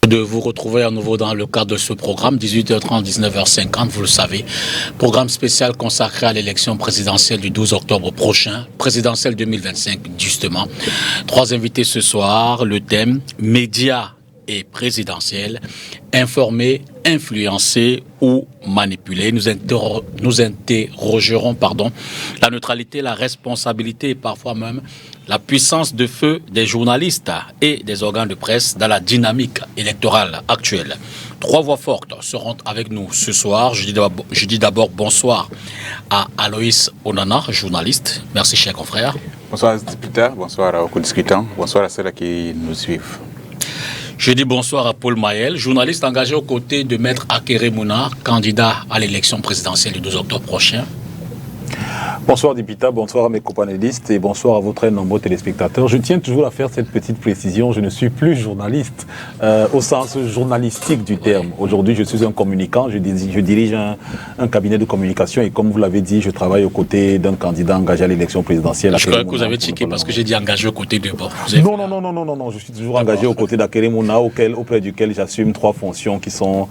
De vous retrouver à nouveau dans le cadre de ce programme, 18h30, 19h50, vous le savez. Programme spécial consacré à l'élection présidentielle du 12 octobre prochain, présidentielle 2025 justement. 3 invités ce soir, le thème médias et présidentielle, informer, influencer ou manipuler. Nous interrogerons la neutralité, la responsabilité et parfois même la puissance de feu des journalistes et des organes de presse dans la dynamique électorale actuelle. 3 voix fortes seront avec nous ce soir. Je dis d'abord bonsoir à Aloïs Onana, journaliste. Merci, cher confrère. Bonsoir, député. Bonsoir aux co-discutants. Bonsoir à ceux qui nous suivent. Je dis bonsoir à Paul Mayel, journaliste engagé aux côtés de Maître Akere Mouna, candidat à l'élection présidentielle du 12 octobre prochain. Bonsoir Dipita, bonsoir à mes companélistes et bonsoir à vos très nombreux téléspectateurs. Je tiens toujours à faire cette petite précision, je ne suis plus journaliste au sens journalistique du terme. Aujourd'hui je suis un communicant, je dirige un cabinet de communication et comme vous l'avez dit, je travaille aux côtés d'un candidat engagé à l'élection présidentielle. Je crois que vous avez checké parce que j'ai dit engagé aux côtés de... Non, je suis toujours engagé aux côtés d'Akere Mouna auprès duquel j'assume 3 fonctions qui sont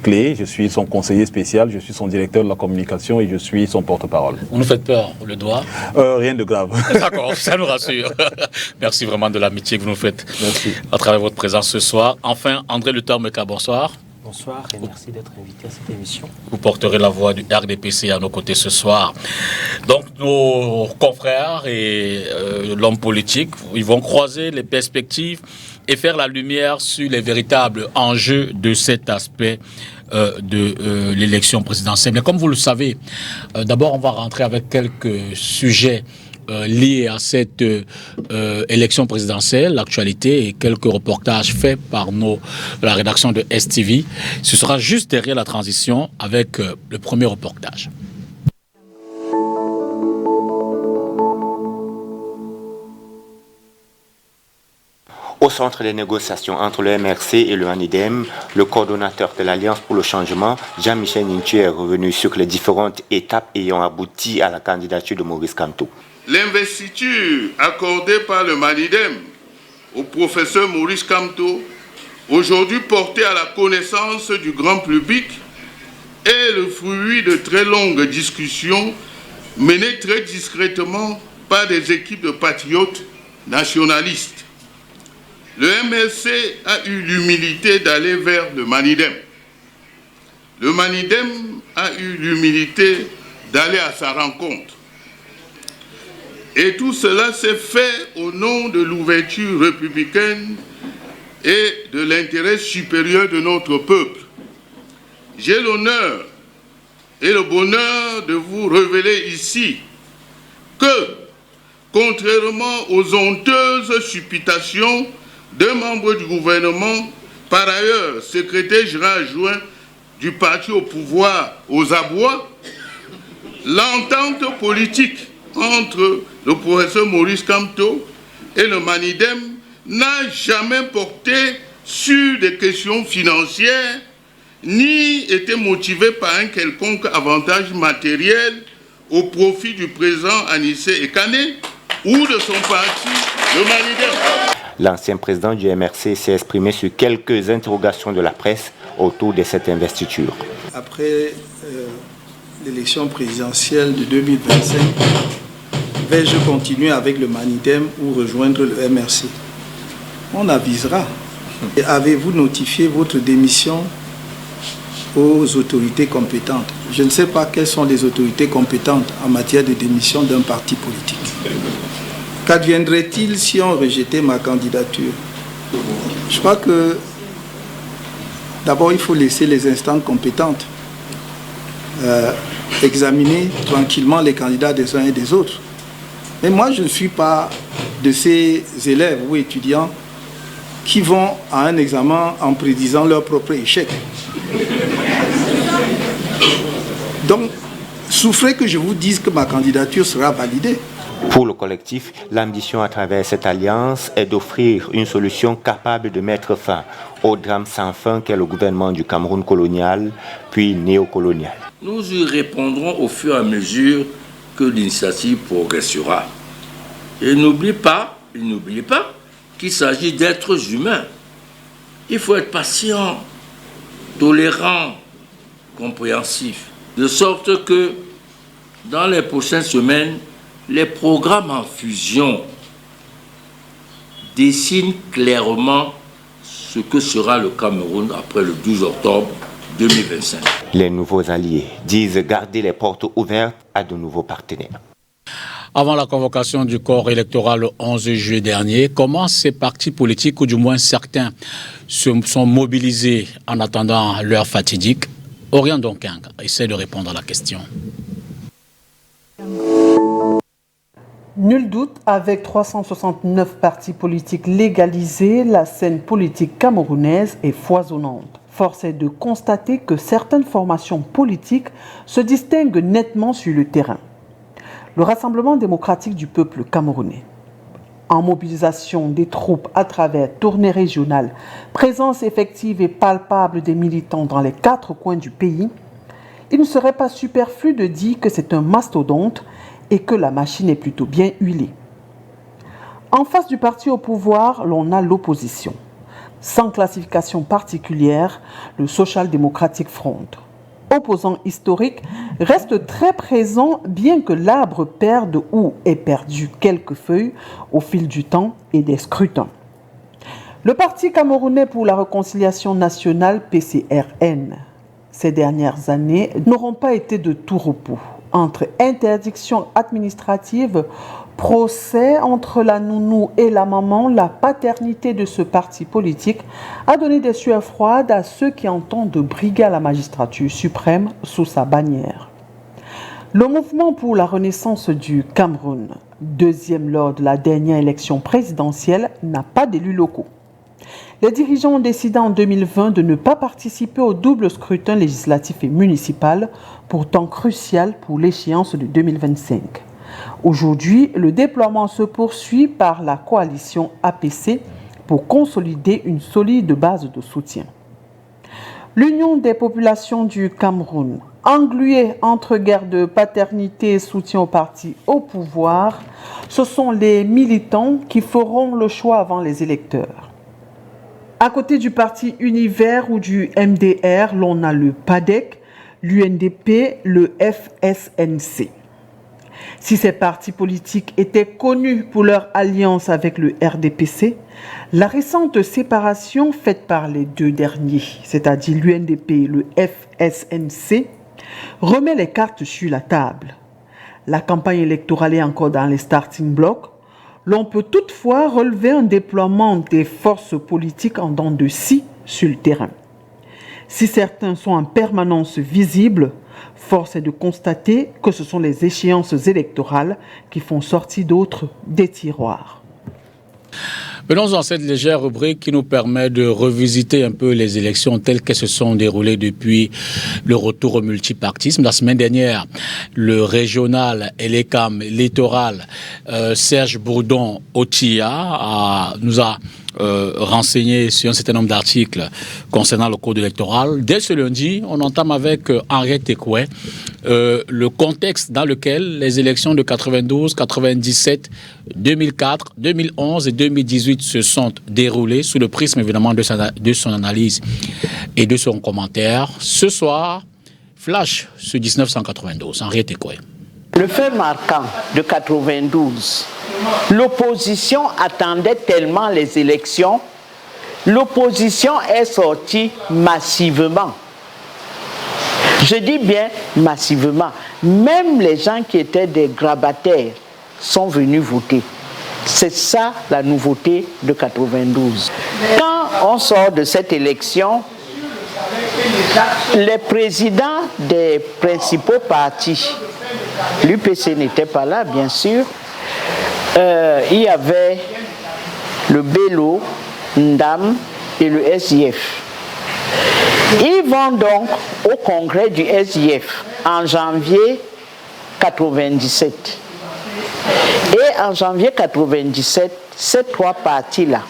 clés. Je suis son conseiller spécial, je suis son directeur de la communication et je suis son porte-parole. Vous nous faites peur, le doigt? Rien de grave. D'accord, ça nous rassure. Merci vraiment de l'amitié que vous nous faites. Merci. À travers votre présence ce soir. Enfin, André Luther-Meka, bonsoir. Bonsoir et merci d'être invité à cette émission. Vous porterez la voix du RDPC à nos côtés ce soir. Donc, nos confrères et l'homme politique, ils vont croiser les perspectives et faire la lumière sur les véritables enjeux de cet aspect de l'élection présidentielle. Mais comme vous le savez, d'abord on va rentrer avec quelques sujets liés à cette élection présidentielle, l'actualité et quelques reportages faits par la rédaction de STV. Ce sera juste derrière la transition avec le premier reportage. Au centre des négociations entre le MRC et le MANIDEM, le coordonnateur de l'Alliance pour le changement, Jean-Michel Nintu, est revenu sur les différentes étapes ayant abouti à la candidature de Maurice Kamto. L'investiture accordée par le MANIDEM au professeur Maurice Kamto, aujourd'hui portée à la connaissance du grand public, est le fruit de très longues discussions menées très discrètement par des équipes de patriotes nationalistes. Le MLC a eu l'humilité d'aller vers le MANIDEM. Le MANIDEM a eu l'humilité d'aller à sa rencontre. Et tout cela s'est fait au nom de l'ouverture républicaine et de l'intérêt supérieur de notre peuple. J'ai l'honneur et le bonheur de vous révéler ici que, contrairement aux honteuses supputations d'un membre du gouvernement, par ailleurs secrétaire général adjoint du parti au pouvoir aux abois, l'entente politique entre le professeur Maurice Kamto et le MANIDEM n'a jamais porté sur des questions financières ni été motivée par un quelconque avantage matériel au profit du président Anissé Ekane ou de son parti, le MANIDEM. L'ancien président du MRC s'est exprimé sur quelques interrogations de la presse autour de cette investiture. Après l'élection présidentielle de 2025, vais-je continuer avec le MANIDEM ou rejoindre le MRC? On avisera. Et avez-vous notifié votre démission aux autorités compétentes? Je ne sais pas quelles sont les autorités compétentes en matière de démission d'un parti politique. Qu'adviendrait-il si on rejetait ma candidature? Je crois que d'abord il faut laisser les instances compétentes examiner tranquillement les candidats des uns et des autres. Mais moi je ne suis pas de ces élèves ou étudiants qui vont à un examen en prédisant leur propre échec. Donc, souffrez que je vous dise que ma candidature sera validée. Pour le collectif, l'ambition à travers cette alliance est d'offrir une solution capable de mettre fin au drame sans fin qu'est le gouvernement du Cameroun colonial, puis néocolonial. Nous y répondrons au fur et à mesure que l'initiative progressera. Et n'oubliez pas qu'il s'agit d'êtres humains. Il faut être patient, tolérant, compréhensif, de sorte que dans les prochaines semaines, les programmes en fusion dessinent clairement ce que sera le Cameroun après le 12 octobre 2025. Les nouveaux alliés disent garder les portes ouvertes à de nouveaux partenaires. Avant la convocation du corps électoral le 11 juillet dernier, comment ces partis politiques, ou du moins certains, se sont mobilisés en attendant l'heure fatidique? Orient Donkang essaie de répondre à la question. Nul doute, avec 369 partis politiques légalisés, la scène politique camerounaise est foisonnante. Force est de constater que certaines formations politiques se distinguent nettement sur le terrain. Le Rassemblement démocratique du peuple camerounais, en mobilisation des troupes à travers tournées régionales, présence effective et palpable des militants dans les 4 coins du pays, il ne serait pas superflu de dire que c'est un mastodonte et que la machine est plutôt bien huilée. En face du parti au pouvoir, l'on a l'opposition. Sans classification particulière, le Social Democratic Front, opposant historique, reste très présent bien que l'arbre perde ou ait perdu quelques feuilles au fil du temps et des scrutins. Le Parti camerounais pour la réconciliation nationale, PCRN, ces dernières années n'auront pas été de tout repos. Entre interdictions administratives, procès entre la nounou et la maman, la paternité de ce parti politique a donné des sueurs froides à ceux qui entendent briguer à la magistrature suprême sous sa bannière. Le mouvement pour la renaissance du Cameroun, deuxième lors de la dernière élection présidentielle, n'a pas d'élus locaux. Les dirigeants ont décidé en 2020 de ne pas participer au double scrutin législatif et municipal, pourtant crucial pour l'échéance de 2025. Aujourd'hui, le déploiement se poursuit par la coalition APC pour consolider une solide base de soutien. L'Union des populations du Cameroun, engluée entre guerre de paternité et soutien au parti au pouvoir, ce sont les militants qui feront le choix avant les électeurs. À côté du parti Univers ou du MDR, l'on a le PADEC, l'UNDP, le FSNC. Si ces partis politiques étaient connus pour leur alliance avec le RDPC, la récente séparation faite par les deux derniers, c'est-à-dire l'UNDP et le FSNC, remet les cartes sur la table. La campagne électorale est encore dans les starting blocks. L'on peut toutefois relever un déploiement des forces politiques en dents de scie sur le terrain. Si certains sont en permanence visibles, force est de constater que ce sont les échéances électorales qui font sortir d'autres des tiroirs. Venons dans cette légère rubrique qui nous permet de revisiter un peu les élections telles qu'elles se sont déroulées depuis le retour au multipartisme. La semaine dernière, le régional et l'électoral Serge Bourdon-Otia nous a renseigné sur un certain nombre d'articles concernant le code électoral. Dès ce lundi, on entame avec Henriette Ekoué le contexte dans lequel les élections de 92, 97, 2004, 2011 et 2018 se sont déroulées sous le prisme évidemment de son analyse et de son commentaire. Ce soir, flash sur 1992. Henriette Ekoué. Le fait marquant de 92, l'opposition attendait tellement les élections, l'opposition est sortie massivement. Je dis bien massivement. Même les gens qui étaient des grabataires sont venus voter. C'est ça la nouveauté de 92. Quand on sort de cette élection, les présidents des principaux partis, l'UPC n'était pas là, bien sûr. Il y avait le BELO, NDAM et le SIF. Ils vont donc au congrès du SIF en janvier 97. Et en janvier 1997, ces trois partis-là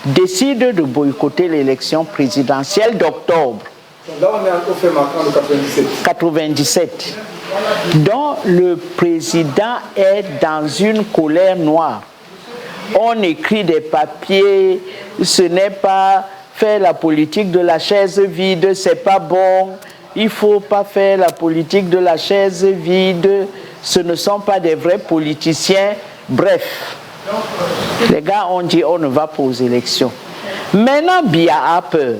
décident de boycotter l'élection présidentielle d'octobre. Là, on est au fait marquant de 97. Dont le président est dans une colère noire. On écrit des papiers, ce n'est pas faire la politique de la chaise vide, c'est pas bon. Il ne faut pas faire la politique de la chaise vide, ce ne sont pas des vrais politiciens. Bref, les gars ont dit on ne va pas aux élections. Maintenant, Biya a peur.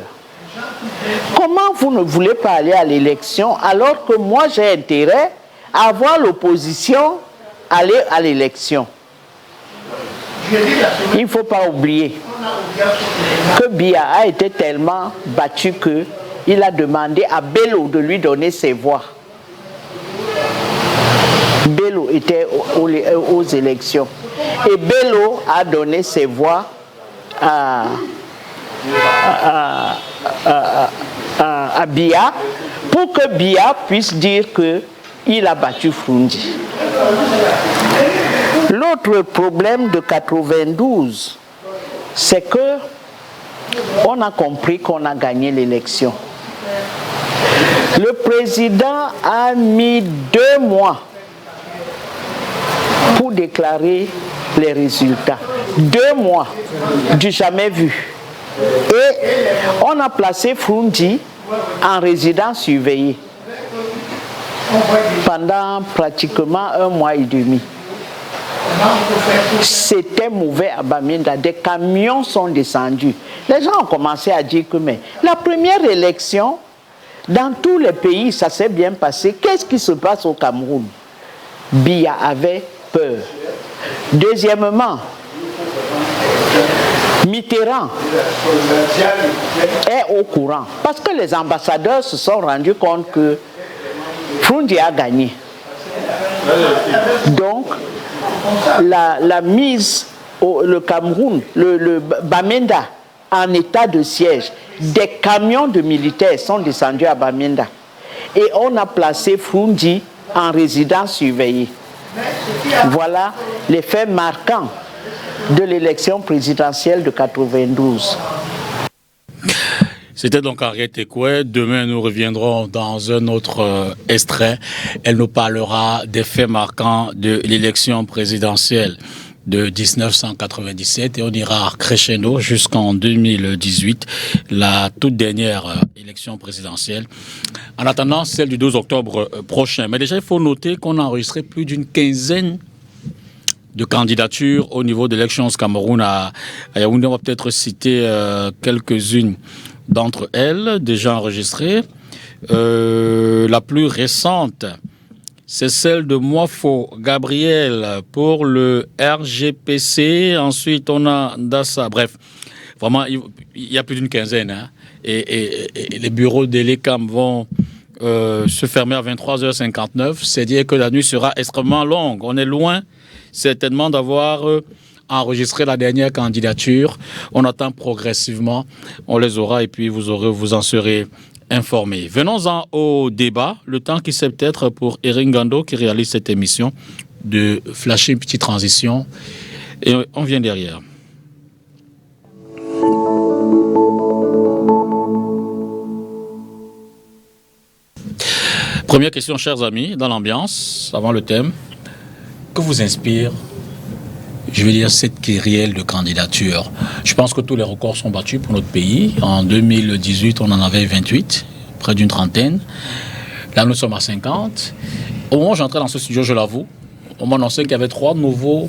Comment vous ne voulez pas aller à l'élection alors que moi j'ai intérêt à voir l'opposition aller à l'élection? Il ne faut pas oublier que Biya a été tellement battu qu'il a demandé à Bello de lui donner ses voix. Bello était aux élections. Et Bello a donné ses voix à Biya pour que Biya puisse dire qu'il a battu Frundi. L'autre problème de 92, c'est que on a compris qu'on a gagné l'élection. Le président a mis 2 mois pour déclarer les résultats. 2 mois, du jamais vu. Et on a placé Frundi en résidence surveillée pendant pratiquement 1 mois et demi. C'était mauvais à Bamenda. Des camions sont descendus. Les gens ont commencé à dire que mais la première élection, dans tous les pays, ça s'est bien passé. Qu'est-ce qui se passe au Cameroun? Biya avait peur. Deuxièmement, Mitterrand est au courant parce que les ambassadeurs se sont rendus compte que Frundi a gagné. Donc, la mise le Cameroun, le Bamenda en état de siège, des camions de militaires sont descendus à Bamenda et on a placé Frundi en résidence surveillée. Voilà les faits marquants de l'élection présidentielle de 92. C'était donc Henriette Ekoué. Demain, nous reviendrons dans un autre extrait. Elle nous parlera des faits marquants de l'élection présidentielle de 1997 et on ira crescendo jusqu'en 2018, la toute dernière élection présidentielle. En attendant celle du 12 octobre prochain. Mais déjà, il faut noter qu'on a enregistré plus d'une quinzaine de candidatures au niveau de l'élection au Cameroun à Yaoundé. On va peut-être citer quelques-unes d'entre elles déjà enregistrées. La plus récente, c'est celle de Moifo Gabriel pour le RGPC. Ensuite, on a Dassa. Bref, vraiment, il y a plus d'une quinzaine. Hein. Et les bureaux de l'ECAM vont se fermer à 23h59. C'est dire que la nuit sera extrêmement longue. On est loin, certainement, d'avoir enregistré la dernière candidature. On attend progressivement. On les aura et puis vous en serez informés. Venons-en au débat. Le temps qui c'est peut-être pour Erin Gando qui réalise cette émission de flasher une petite transition. Et on vient derrière. Première question, chers amis, dans l'ambiance, avant le thème. Que vous inspire, je veux dire, cette kyrielle de candidatures? Je pense que tous les records sont battus pour notre pays. En 2018, on en avait 28, près d'une trentaine. Là, nous sommes à 50. Au moment où j'entrais dans ce studio, je l'avoue, on m'a annoncé qu'il y avait 3 nouveaux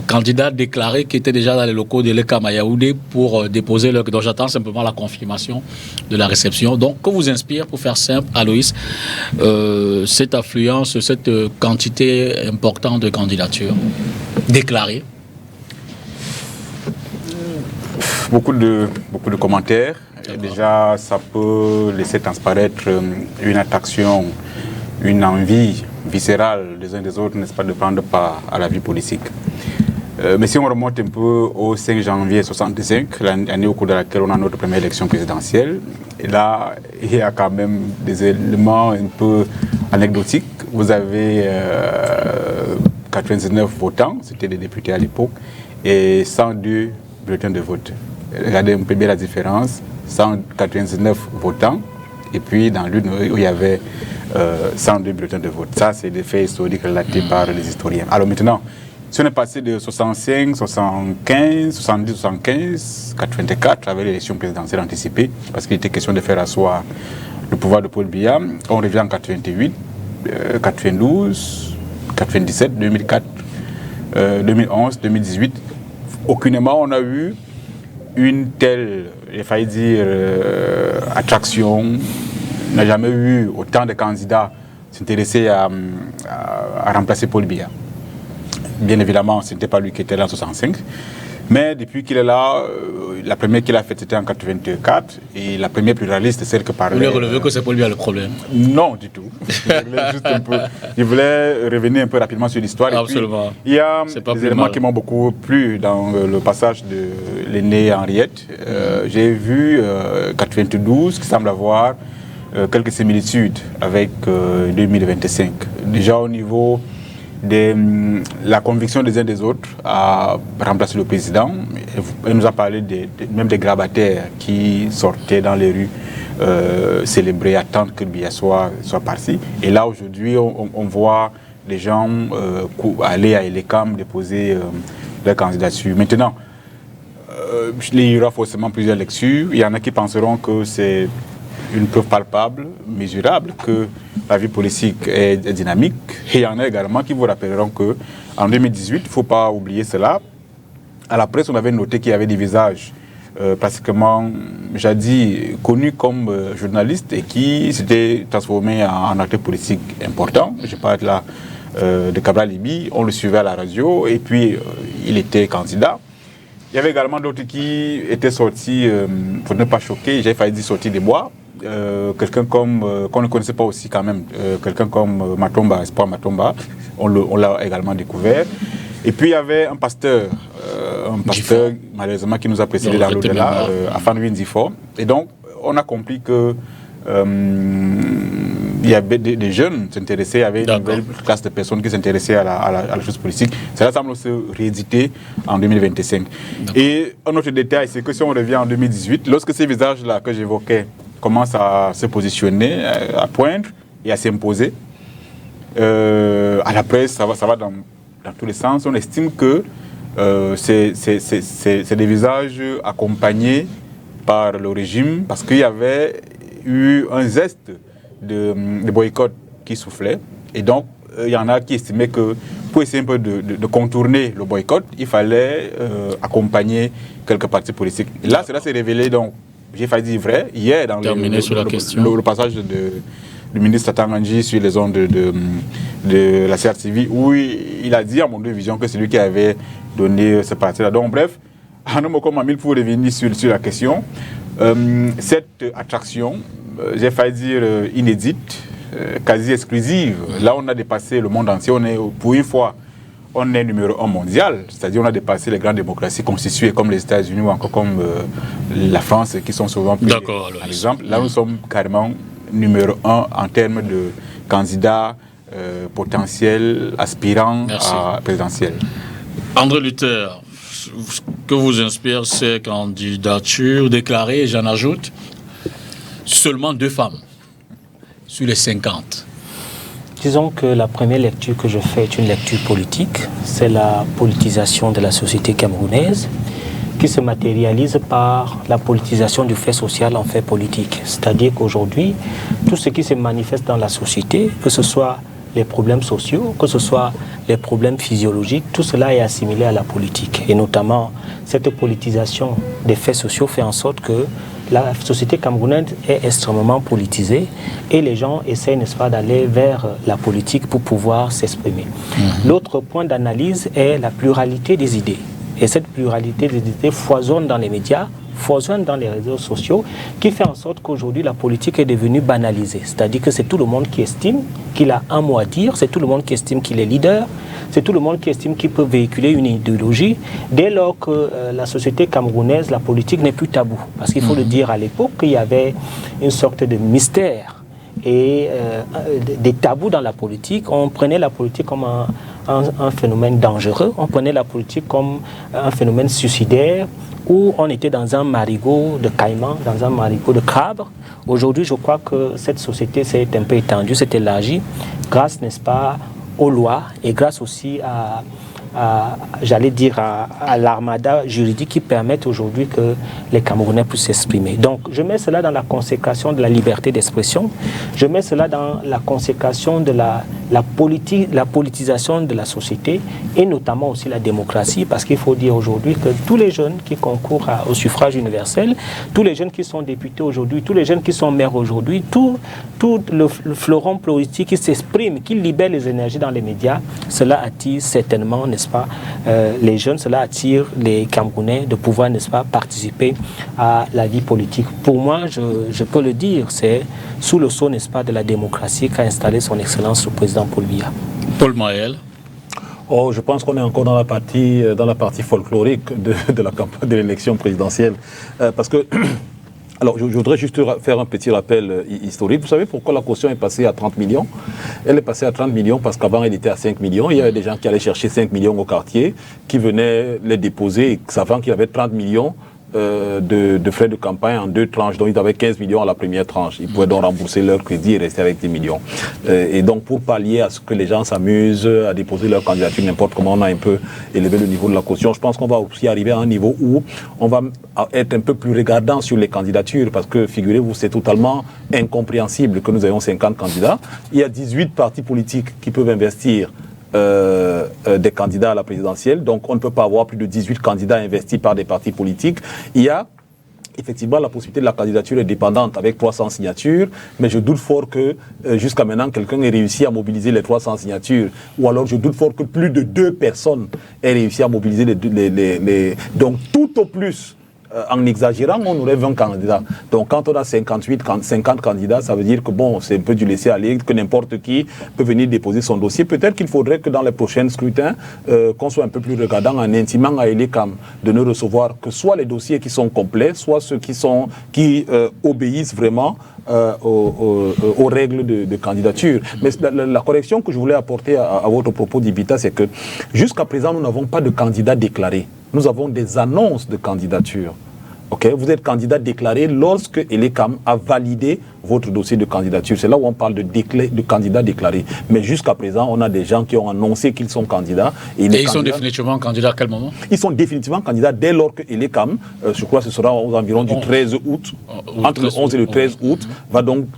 candidats déclarés qui étaient déjà dans les locaux de l'ECAM à Yaoundé pour déposer leur... Donc j'attends simplement la confirmation de la réception. Donc, que vous inspire, pour faire simple, Aloïs, cette affluence, cette quantité importante de candidatures déclarées? Beaucoup de commentaires. Déjà, ça peut laisser transparaître une attraction, une envie viscérale des uns des autres, n'est-ce pas, de prendre part à la vie politique. Mais si on remonte un peu au 5 janvier 1965, l'année au cours de laquelle on a notre première élection présidentielle, et là, il y a quand même des éléments un peu anecdotiques. Vous avez 99 votants, c'était des députés à l'époque, et 102 bulletins de vote. Regardez un peu bien la différence, 199 votants, et puis dans l'une où il y avait 102 bulletins de vote. Ça, c'est des faits historiques relatés par les historiens. Alors maintenant, si on est passé de 65, 75, 70, 75, 84, avec l'élection présidentielle anticipée, parce qu'il était question de faire asseoir le pouvoir de Paul Biya, on revient en 88, 92, 97, 2004, 2011, 2018. Aucunement on a eu une telle, il failli dire, attraction. On n'a jamais eu autant de candidats s'intéresser à remplacer Paul Biya. Bien évidemment, ce n'était pas lui qui était là en 65. Mais depuis qu'il est là, la première qu'il a faite, c'était en 84. Et la première pluraliste, celle que parlait... Vous voulez relever que c'est Paul Biya le problème? Non, du tout. Je voulais revenir un peu rapidement sur l'histoire. Absolument. Il y a des éléments qui m'ont beaucoup plu dans le passage de l'aînée Henriette. J'ai vu 92 qui semble avoir quelques similitudes avec 2025. Déjà au niveau de la conviction des uns des autres à remplacer le président. Elle nous a parlé même des grabataires qui sortaient dans les rues célébrer, attendre que Biya soit parti. Et là aujourd'hui on voit les gens aller à Elekam déposer leur candidature. Maintenant, il y aura forcément plusieurs lectures. Il y en a qui penseront que c'est une preuve palpable, mesurable, que la vie politique est dynamique. Et il y en a également qui vous rappelleront qu'en 2018, il ne faut pas oublier cela, à la presse, on avait noté qu'il y avait des visages pratiquement, jadis, connus comme journalistes et qui s'étaient transformés en acteurs politiques importants. Je parle là de Cabral Libi, on le suivait à la radio et puis il était candidat. Il y avait également d'autres qui étaient sortis, pour ne pas choquer, j'ai failli dire sortis des bois. Quelqu'un comme qu'on ne connaissait pas aussi quand même, quelqu'un comme Matomba, Espoir Matomba, on l'a également découvert. Et puis il y avait un pasteur malheureusement qui nous a précédé dans l'au-delà, Afan Zifo. Et donc on a compris que il y avait des jeunes qui s'intéressaient, il y avait une nouvelle classe de personnes qui s'intéressaient à la chose politique. Cela semble se rééditer en 2025. Et un autre détail, c'est que si on revient en 2018, lorsque ces visages-là que j'évoquais commencent à se positionner, à poindre et à s'imposer, à la presse, ça va dans tous les sens. On estime que c'est des visages accompagnés par le régime parce qu'il y avait eu un zeste de boycott qui soufflait. Et donc, il y en a qui estimaient que pour essayer un peu de contourner le boycott, il fallait accompagner quelques partis politiques. Et là, cela s'est révélé, donc, j'ai failli dire vrai, hier, dans le passage du ministre Tatanganji sur les ondes de la CRTV, où il a dit à mon vision que c'est lui qui avait donné ce parti-là. Donc, bref, Anomoko Mamil, pour revenir sur la question, cette attraction, j'ai failli dire inédite, quasi exclusive. Là, on a dépassé le monde entier. Pour une fois, on est numéro 1 mondial, c'est-à-dire on a dépassé les grandes démocraties constituées comme les États-Unis ou encore comme la France, qui sont souvent pris par exemple. Là, nous sommes carrément numéro 1 en termes de candidats potentiels, aspirants à présidentiel. André Luther, ce que vous inspire ces candidatures déclarées, j'en ajoute, seulement 2 femmes sur les 50. Disons que la première lecture que je fais est une lecture politique. C'est la politisation de la société camerounaise qui se matérialise par la politisation du fait social en fait politique. C'est-à-dire qu'aujourd'hui, tout ce qui se manifeste dans la société, que ce soit les problèmes sociaux, que ce soit les problèmes physiologiques, tout cela est assimilé à la politique. Et notamment, cette politisation des faits sociaux fait en sorte que la société camerounaise est extrêmement politisée et les gens essayent, n'est-ce pas, d'aller vers la politique pour pouvoir s'exprimer. L'autre point d'analyse est la pluralité des idées. Et cette pluralité des idées foisonne dans les médias, foisonne dans les réseaux sociaux, qui fait en sorte qu'aujourd'hui la politique est devenue banalisée. C'est-à-dire que c'est tout le monde qui estime qu'il a un mot à dire, c'est tout le monde qui estime qu'il est leader, c'est tout le monde qui estime qu'il peut véhiculer une idéologie. Dès lors que la société camerounaise, la politique n'est plus tabou. Parce qu'il faut le dire, à l'époque, il y avait une sorte de mystère et des tabous dans la politique. On prenait la politique comme un phénomène dangereux. On prenait la politique comme un phénomène suicidaire où on était dans un marigot de caïman, dans un marigot de crabe. Aujourd'hui, je crois que cette société s'est un peu étendue, s'est élargie, grâce, n'est-ce pas, aux lois et grâce aussi à l'armada juridique qui permettent aujourd'hui que les Camerounais puissent s'exprimer. Donc, je mets cela dans la consécration de la liberté d'expression. Je mets cela dans la consécration de la politisation de la société et notamment aussi la démocratie, parce qu'il faut dire aujourd'hui que tous les jeunes qui concourent au suffrage universel, tous les jeunes qui sont députés aujourd'hui, tous les jeunes qui sont maires aujourd'hui, tout le fleuron politique qui s'exprime, qui libère les énergies dans les médias, cela attire certainement, n'est-ce pas, les jeunes, cela attire les Camerounais de pouvoir, n'est-ce pas, participer à la vie politique. Pour moi, je peux le dire, c'est sous le sceau, n'est-ce pas, de la démocratie qu'a installé son Excellence le président Paul Biya. Paul Mahel. Oh, je pense qu'on est encore dans la partie folklorique de la campagne de l'élection présidentielle. Parce que, alors je voudrais juste faire un petit rappel historique. Vous savez pourquoi la caution est passée à 30 millions? Elle est passée à 30 millions parce qu'avant elle était à 5 millions. Il y avait des gens qui allaient chercher 5 millions au quartier, qui venaient les déposer, savant qu'il y avait 30 millions. De frais de campagne en 2 tranches, donc ils avaient 15 millions à la première tranche. Ils pouvaient donc rembourser leur crédit et rester avec 10 millions. Et donc pour pallier à ce que les gens s'amusent à déposer leur candidature n'importe comment, on a un peu élevé le niveau de la caution. Je pense qu'on va aussi arriver à un niveau où on va être un peu plus regardant sur les candidatures, parce que figurez-vous, c'est totalement incompréhensible que nous ayons 50 candidats. Il y a 18 partis politiques qui peuvent investir des candidats à la présidentielle, donc on ne peut pas avoir plus de 18 candidats investis par des partis politiques. Il y a effectivement la possibilité de la candidature indépendante avec 300 signatures, mais je doute fort que jusqu'à maintenant quelqu'un ait réussi à mobiliser les 300 signatures, ou alors je doute fort que plus de 2 personnes aient réussi à mobiliser donc tout au plus. En exagérant, on aurait 20 candidats. Donc quand on a 50 candidats, ça veut dire que bon, c'est un peu du laisser aller, que n'importe qui peut venir déposer son dossier. Peut-être qu'il faudrait que dans les prochains scrutins, qu'on soit un peu plus regardant en intimant à Elecam de ne recevoir que soit les dossiers qui sont complets, soit ceux qui obéissent vraiment aux règles de candidature. Mais la correction que je voulais apporter à votre propos, Dibita, c'est que jusqu'à présent, nous n'avons pas de candidats déclarés. Nous avons des annonces de candidature. Okay? Vous êtes candidat déclaré lorsque Elecam a validé votre dossier de candidature. C'est là où on parle de candidat déclaré. Mais jusqu'à présent, on a des gens qui ont annoncé qu'ils sont candidats. Et ils sont définitivement candidats à quel moment? Ils sont définitivement candidats dès lors que Elecam, je crois que ce sera aux environs du 13 août, entre le 11 et le 13 août, va donc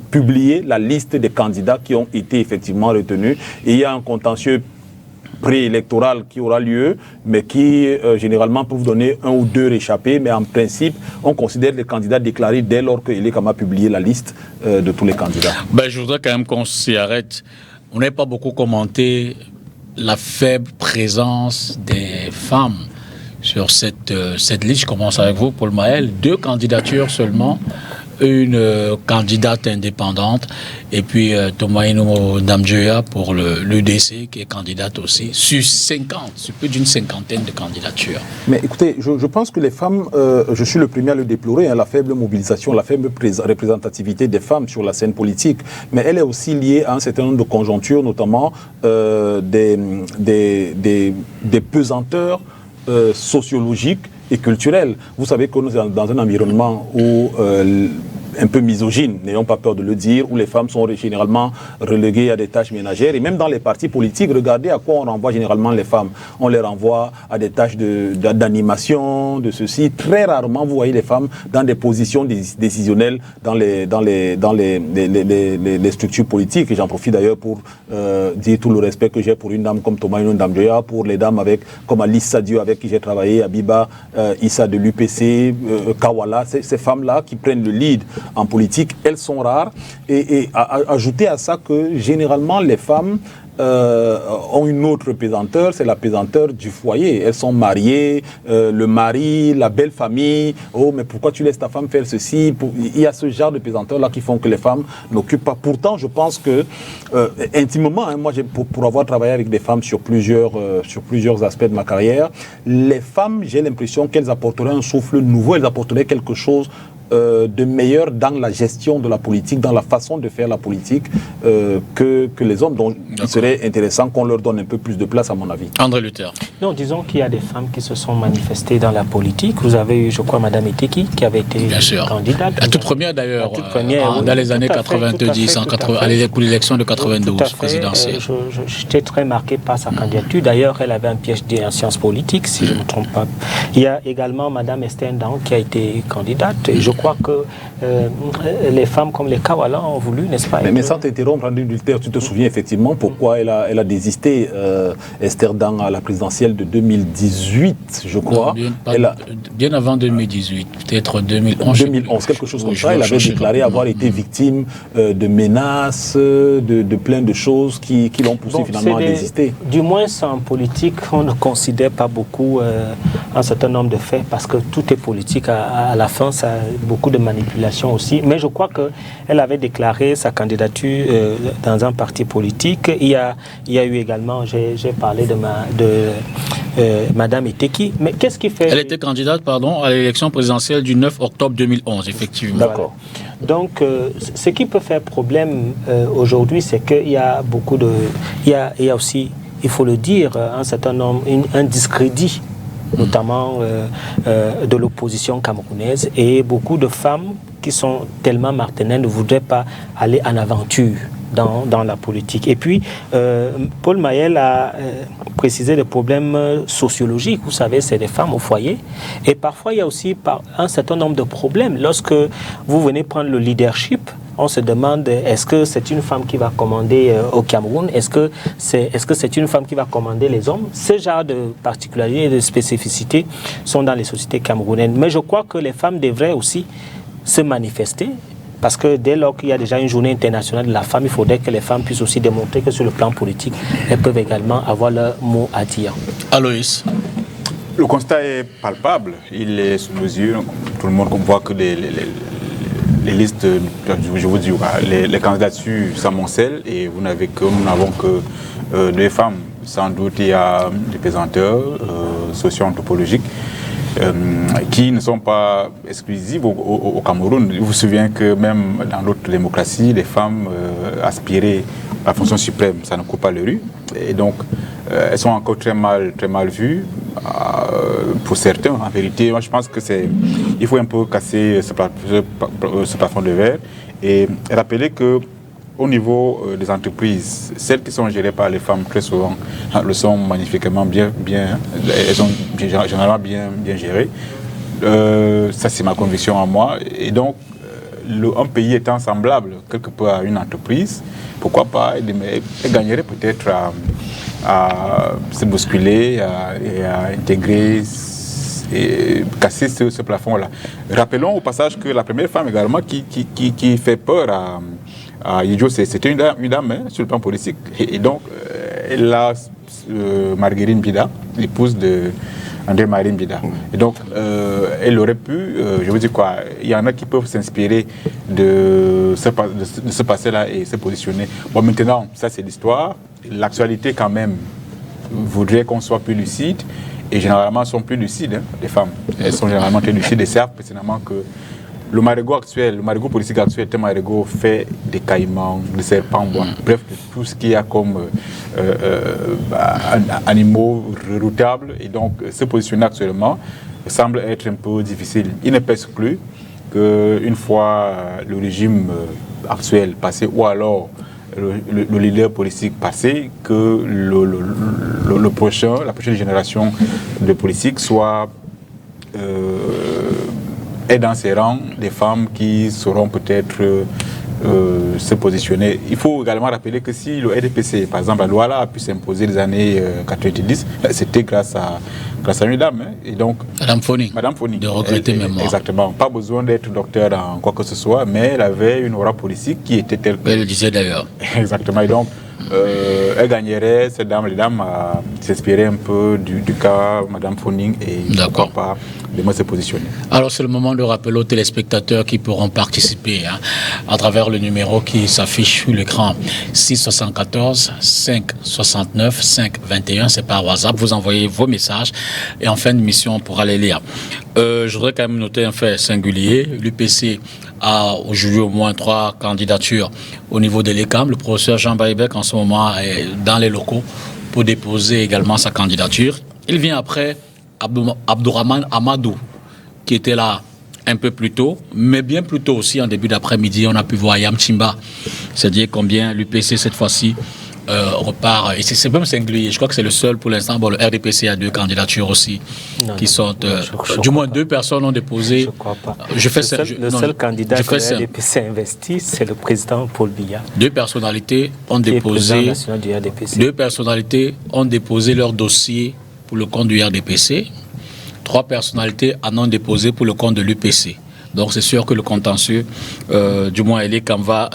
publier la liste des candidats qui ont été effectivement retenus. Et il y a un contentieux préélectoral qui aura lieu, mais qui généralement peut vous donner 1 ou 2 réchappés, mais en principe, on considère les candidats déclarés dès lors que Elecam a publié la liste de tous les candidats. Je voudrais quand même qu'on s'y arrête. On n'a pas beaucoup commenté la faible présence des femmes sur cette liste. Je commence avec vous, Paul Mahel. 2 candidatures seulement. Une candidate indépendante et puis Tomaino Ndamjoya pour l'UDC qui est candidate aussi sur 50, sur plus d'une 50aine de candidatures. Mais écoutez, je pense que les femmes, je suis le premier à le déplorer, la faible mobilisation, la faible représentativité des femmes sur la scène politique, mais elle est aussi liée à un certain nombre de conjonctures, notamment des pesanteurs sociologiques et culturelle. Vous savez que nous sommes dans un environnement où un peu misogyne, n'ayons pas peur de le dire, où les femmes sont généralement reléguées à des tâches ménagères. Et même dans les partis politiques, regardez à quoi on renvoie généralement les femmes. On les renvoie à des tâches d'animation, de ceci. Très rarement, vous voyez les femmes dans des positions décisionnelles dans les structures politiques. Et j'en profite d'ailleurs pour dire tout le respect que j'ai pour une dame comme Tomaino Ndamjoya, pour les dames comme Alice Sadio avec qui j'ai travaillé, Abiba Issa de l'UPC, Kawala, ces femmes-là qui prennent le lead en politique, elles sont rares. Et ajouter à ça que généralement les femmes ont une autre pesanteur, c'est la pesanteur du foyer. Elles sont mariées, le mari, la belle famille. Oh, mais pourquoi tu laisses ta femme faire ceci? Il y a ce genre de pesanteur-là qui font que les femmes n'occupent pas. Pourtant, je pense que, intimement, moi, pour avoir travaillé avec des femmes sur plusieurs aspects de ma carrière, les femmes, j'ai l'impression qu'elles apporteraient un souffle nouveau, elles apporteraient quelque chose de meilleur dans la gestion de la politique, dans la façon de faire la politique que les hommes. Donc il serait intéressant qu'on leur donne un peu plus de place, à mon avis. André Luther. Non, disons qu'il y a des femmes qui se sont manifestées dans la politique. Vous avez eu, je crois, Mme Eteki, qui avait été candidate. La toute première d'ailleurs, dans les années 90, à l'élection de 92 présidentielle. J'étais très marqué par sa candidature. D'ailleurs, elle avait un PhD en sciences politiques, si je ne me trompe pas. Il y a également Mme Esther Ndang qui a été candidate. Et je crois que les femmes comme les Kawala ont voulu, n'est-ce pas? Mais sans t'interrompre, André Luther, tu te souviens effectivement pourquoi elle a désisté, Esther Ndang, à la présidentielle de 2018, je crois. Non, bien avant 2018, peut-être 2011. 2011, quelque chose comme ça. Elle avait déclaré avoir été victime de menaces, de plein de choses qui l'ont poussé finalement à désister. Du moins, en politique, on ne considère pas beaucoup un certain nombre de faits parce que tout est politique. À la fin, ça a beaucoup de manipulation aussi. Mais je crois qu'elle avait déclaré sa candidature dans un parti politique. Il y a eu également, j'ai parlé de Mme Eteki. Mais qu'est-ce qui fait... Elle était candidate, à l'élection présidentielle du 9 octobre 2011, effectivement. D'accord. Donc, ce qui peut faire problème aujourd'hui, c'est qu'il y a beaucoup de... Il y a aussi, il faut le dire, un certain nombre, un discrédit, notamment de l'opposition camerounaise, et beaucoup de femmes qui sont tellement martiniennes ne voudraient pas aller en aventure dans la politique. Et puis, Paul Mayel a précisé des problèmes sociologiques. Vous savez, c'est des femmes au foyer. Et parfois, il y a aussi un certain nombre de problèmes. Lorsque vous venez prendre le leadership, on se demande, est-ce que c'est une femme qui va commander au Cameroun? Est-ce que c'est une femme qui va commander les hommes? Ce genre de particularités et de spécificités sont dans les sociétés camerounaises. Mais je crois que les femmes devraient aussi se manifester. Parce que dès lors qu'il y a déjà une journée internationale de la femme, il faudrait que les femmes puissent aussi démontrer que sur le plan politique, elles peuvent également avoir leur mot à dire. Aloïs. Le constat est palpable. Il est sous nos yeux. Tout le monde voit que les listes, je vous dis, les candidatures s'amoncellent et nous n'avons que deux femmes. Sans doute, il y a des pesanteurs socio-anthropologiques qui ne sont pas exclusives au Cameroun. Je vous souviens que même dans d'autres démocraties, les femmes aspiraient à la fonction suprême, ça ne coupe pas les rues. Et donc, elles sont encore très mal vues pour certains. En vérité, moi je pense que il faut un peu casser ce plafond de verre et rappeler que au niveau des entreprises, celles qui sont gérées par les femmes très souvent le sont magnifiquement elles sont généralement bien gérées. Ça c'est ma conviction en moi. Et donc un pays étant semblable quelque peu à une entreprise, pourquoi pas, elle gagnerait peut-être à se bousculer et à intégrer et casser ce plafond-là. Rappelons au passage que la première femme également qui fait peur à Yidjo, c'était une dame sur le plan politique. Et donc, elle a Marguerite Bida, l'épouse de André Marine Bida. Et donc, elle aurait pu, je vous dis quoi, il y en a qui peuvent s'inspirer de ce passé-là et se positionner. Bon, maintenant, ça c'est l'histoire. L'actualité, quand même, voudrait qu'on soit plus lucide. Et généralement, elles sont plus lucides, les femmes. Elles sont généralement très lucides et savent précisément que le marigot politique actuel, est un marigot fait des caïmans, de serpents en bois. Bref, de tout ce qu'il y a comme animaux redoutables. Et donc, se positionner actuellement semble être un peu difficile. Il ne peut exclure qu'une fois le régime actuel passé, ou alors le leader politique passé, que la prochaine génération de politiques soit est dans ses rangs des femmes qui sauront peut-être se positionner. Il faut également rappeler que si le RDPC, par exemple, la loi là a pu s'imposer les années 90, c'était grâce à une dame. Et donc, Madame Foni. De regretter mémoire. Exactement. Pas besoin d'être docteur en quoi que ce soit, mais elle avait une aura politique qui était telle que... Elle le disait d'ailleurs. Exactement. Et donc, elle gagnerait, ces dames, les dames, à s'inspirer un peu du cas Mme Fonning et pourquoi pas de moi se positionner. Alors c'est le moment de rappeler aux téléspectateurs qui pourront participer à travers le numéro qui s'affiche sur l'écran 674 569 521, c'est par WhatsApp, vous envoyez vos messages et en fin de mission on pourra les lire. Je voudrais quand même noter un fait singulier, l'UPC a aujourd'hui au moins 3 candidatures au niveau de l'ECAM. Le professeur Jean Baïbek en ce moment est dans les locaux pour déposer également sa candidature. Il vient après Abdourahmane Amadou, qui était là un peu plus tôt, mais bien plus tôt aussi en début d'après-midi, on a pu voir Yam Chimba. C'est-à-dire combien l'UPC cette fois-ci repart. Et c'est même singulier. Je crois que c'est le seul pour l'instant. Bon, le RDPC a 2 candidatures aussi qui sont. Du moins 2 personnes ont déposé. Je ne crois pas. Le seul candidat que le RDPC a investi, c'est le président Paul Biya. 2 personnalités ont déposé. 2 personnalités ont déposé leur dossier pour le compte du RDPC. 3 personnalités en ont déposé pour le compte de l'UPC. Donc c'est sûr que le contentieux, du moins elle est comme va,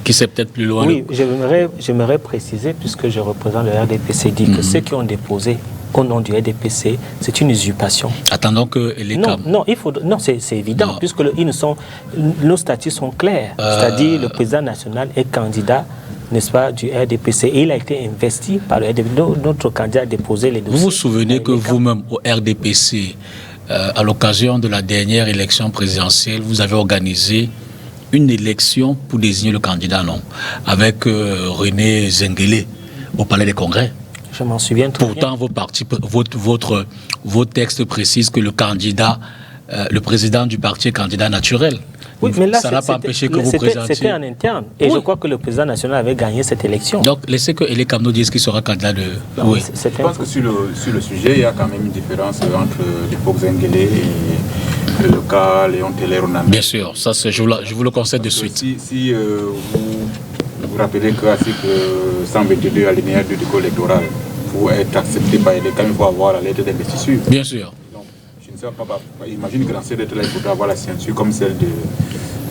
qui c'est peut-être plus loin. Oui, j'aimerais préciser, puisque je représente le RDPC, dit que ceux qui ont déposé au nom du RDPC, c'est une usurpation. Attendons que elle est non, c'est évident, puisque nos statuts sont clairs. C'est-à-dire le président national est candidat, n'est-ce pas, du RDPC. Et il a été investi par le RDPC. Notre candidat a déposé les dossiers. Vous vous souvenez que vous-même, au RDPC, à l'occasion de la dernière élection présidentielle, vous avez organisé une élection pour désigner le candidat, non? Avec René Zengele au Palais des Congrès. Je m'en souviens très bien. Pourtant, vos textes précisent que le candidat, le président du parti est candidat naturel. Oui, mais là, ça n'a pas empêché que vous présentiez. C'était en interne. Et je crois que le président national avait gagné cette élection. Donc, laissez que Elie Kamno dise qu'il sera candidat de... Oui. Je pense que sur le sujet, il y a quand même une différence entre l'époque Zengele et le cas Léon Teller-Onamé. Bien sûr, ça, je vous le conseille de suite. Si vous rappelez que l'article 122 alinéa 2 du code électoral, pour être accepté par Elie Kamno, il faut avoir la lettre d'investiture. Bien sûr. Imagine que dans cette lettre-là, il faudra avoir la ceinture comme celle de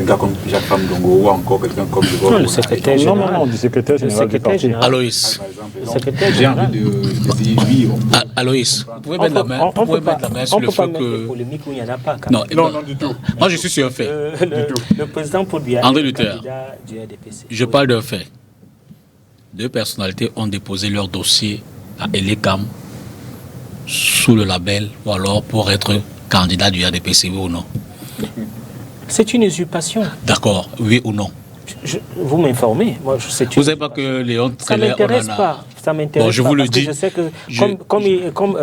gars comme Jacques Famdongo ou encore quelqu'un comme le secrétaire général. Non, du secrétaire général du parti. Aloïs. J'ai envie de dire oui. Aloïs, vous pouvez mettre la main sur le fait que... polémique où il n'y en a pas. Non, du tout. Moi, je suis sur un fait. Le président Paul Biya, André Luther, du RDPC. je parle d'un fait. 2 personnalités ont déposé leur dossier à Elecam sous le label ou alors pour être candidat du RDPC, oui ou non? C'est une usurpation. D'accord, oui ou non? Vous m'informez. Moi, vous ne savez pas que Léon Teller... Ça ne m'intéresse pas. Ça m'intéresse bon, je vous le dis. Je sais que, comme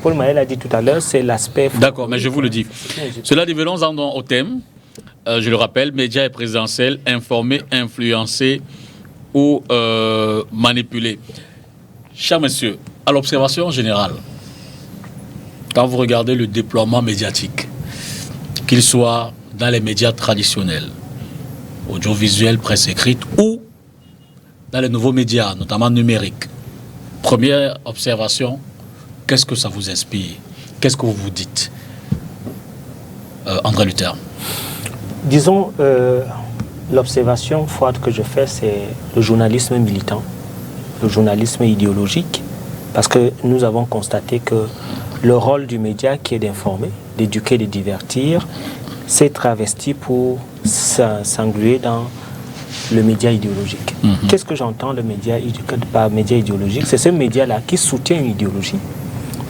Paul Maël a dit tout à l'heure, c'est l'aspect... D'accord, mais je vous le dis. Cela dit, venons-en au thème. Je le rappelle, médias et présidentiels, informer, influencer ou manipuler. Chers messieurs, à l'observation générale, quand vous regardez le déploiement médiatique, qu'il soit dans les médias traditionnels, audiovisuels, presse écrite, ou dans les nouveaux médias, notamment numériques, première observation, qu'est-ce que ça vous inspire? Qu'est-ce que vous vous dites? André Luther. Disons, l'observation forte que je fais, c'est le journalisme militant, le journalisme idéologique, parce que nous avons constaté que le rôle du média, qui est d'informer, d'éduquer, de divertir, s'est travesti pour s'engluer dans le média idéologique. Qu'est-ce que j'entends par média idéologique? C'est ce média-là qui soutient une idéologie,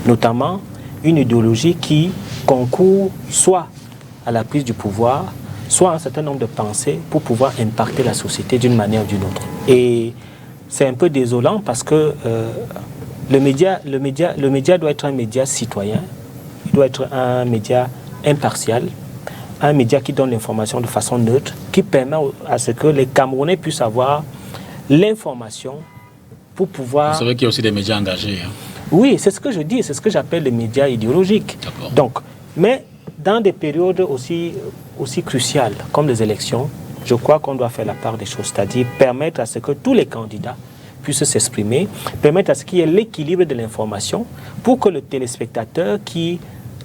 notamment une idéologie qui concourt soit à la prise du pouvoir, soit à un certain nombre de pensées pour pouvoir impacter la société d'une manière ou d'une autre. Et c'est un peu désolant parce que le média doit être un média citoyen, il doit être un média impartial, un média qui donne l'information de façon neutre, qui permet à ce que les Camerounais puissent avoir l'information pour pouvoir... Vous savez qu'il y a aussi des médias engagés. Hein. Oui, c'est ce que je dis, c'est ce que j'appelle les médias idéologiques. Donc, mais dans des périodes aussi cruciales comme les élections, je crois qu'on doit faire la part des choses, c'est-à-dire permettre à ce que tous les candidats puissent s'exprimer, permettre à ce qu'il y ait l'équilibre de l'information pour que le téléspectateur qui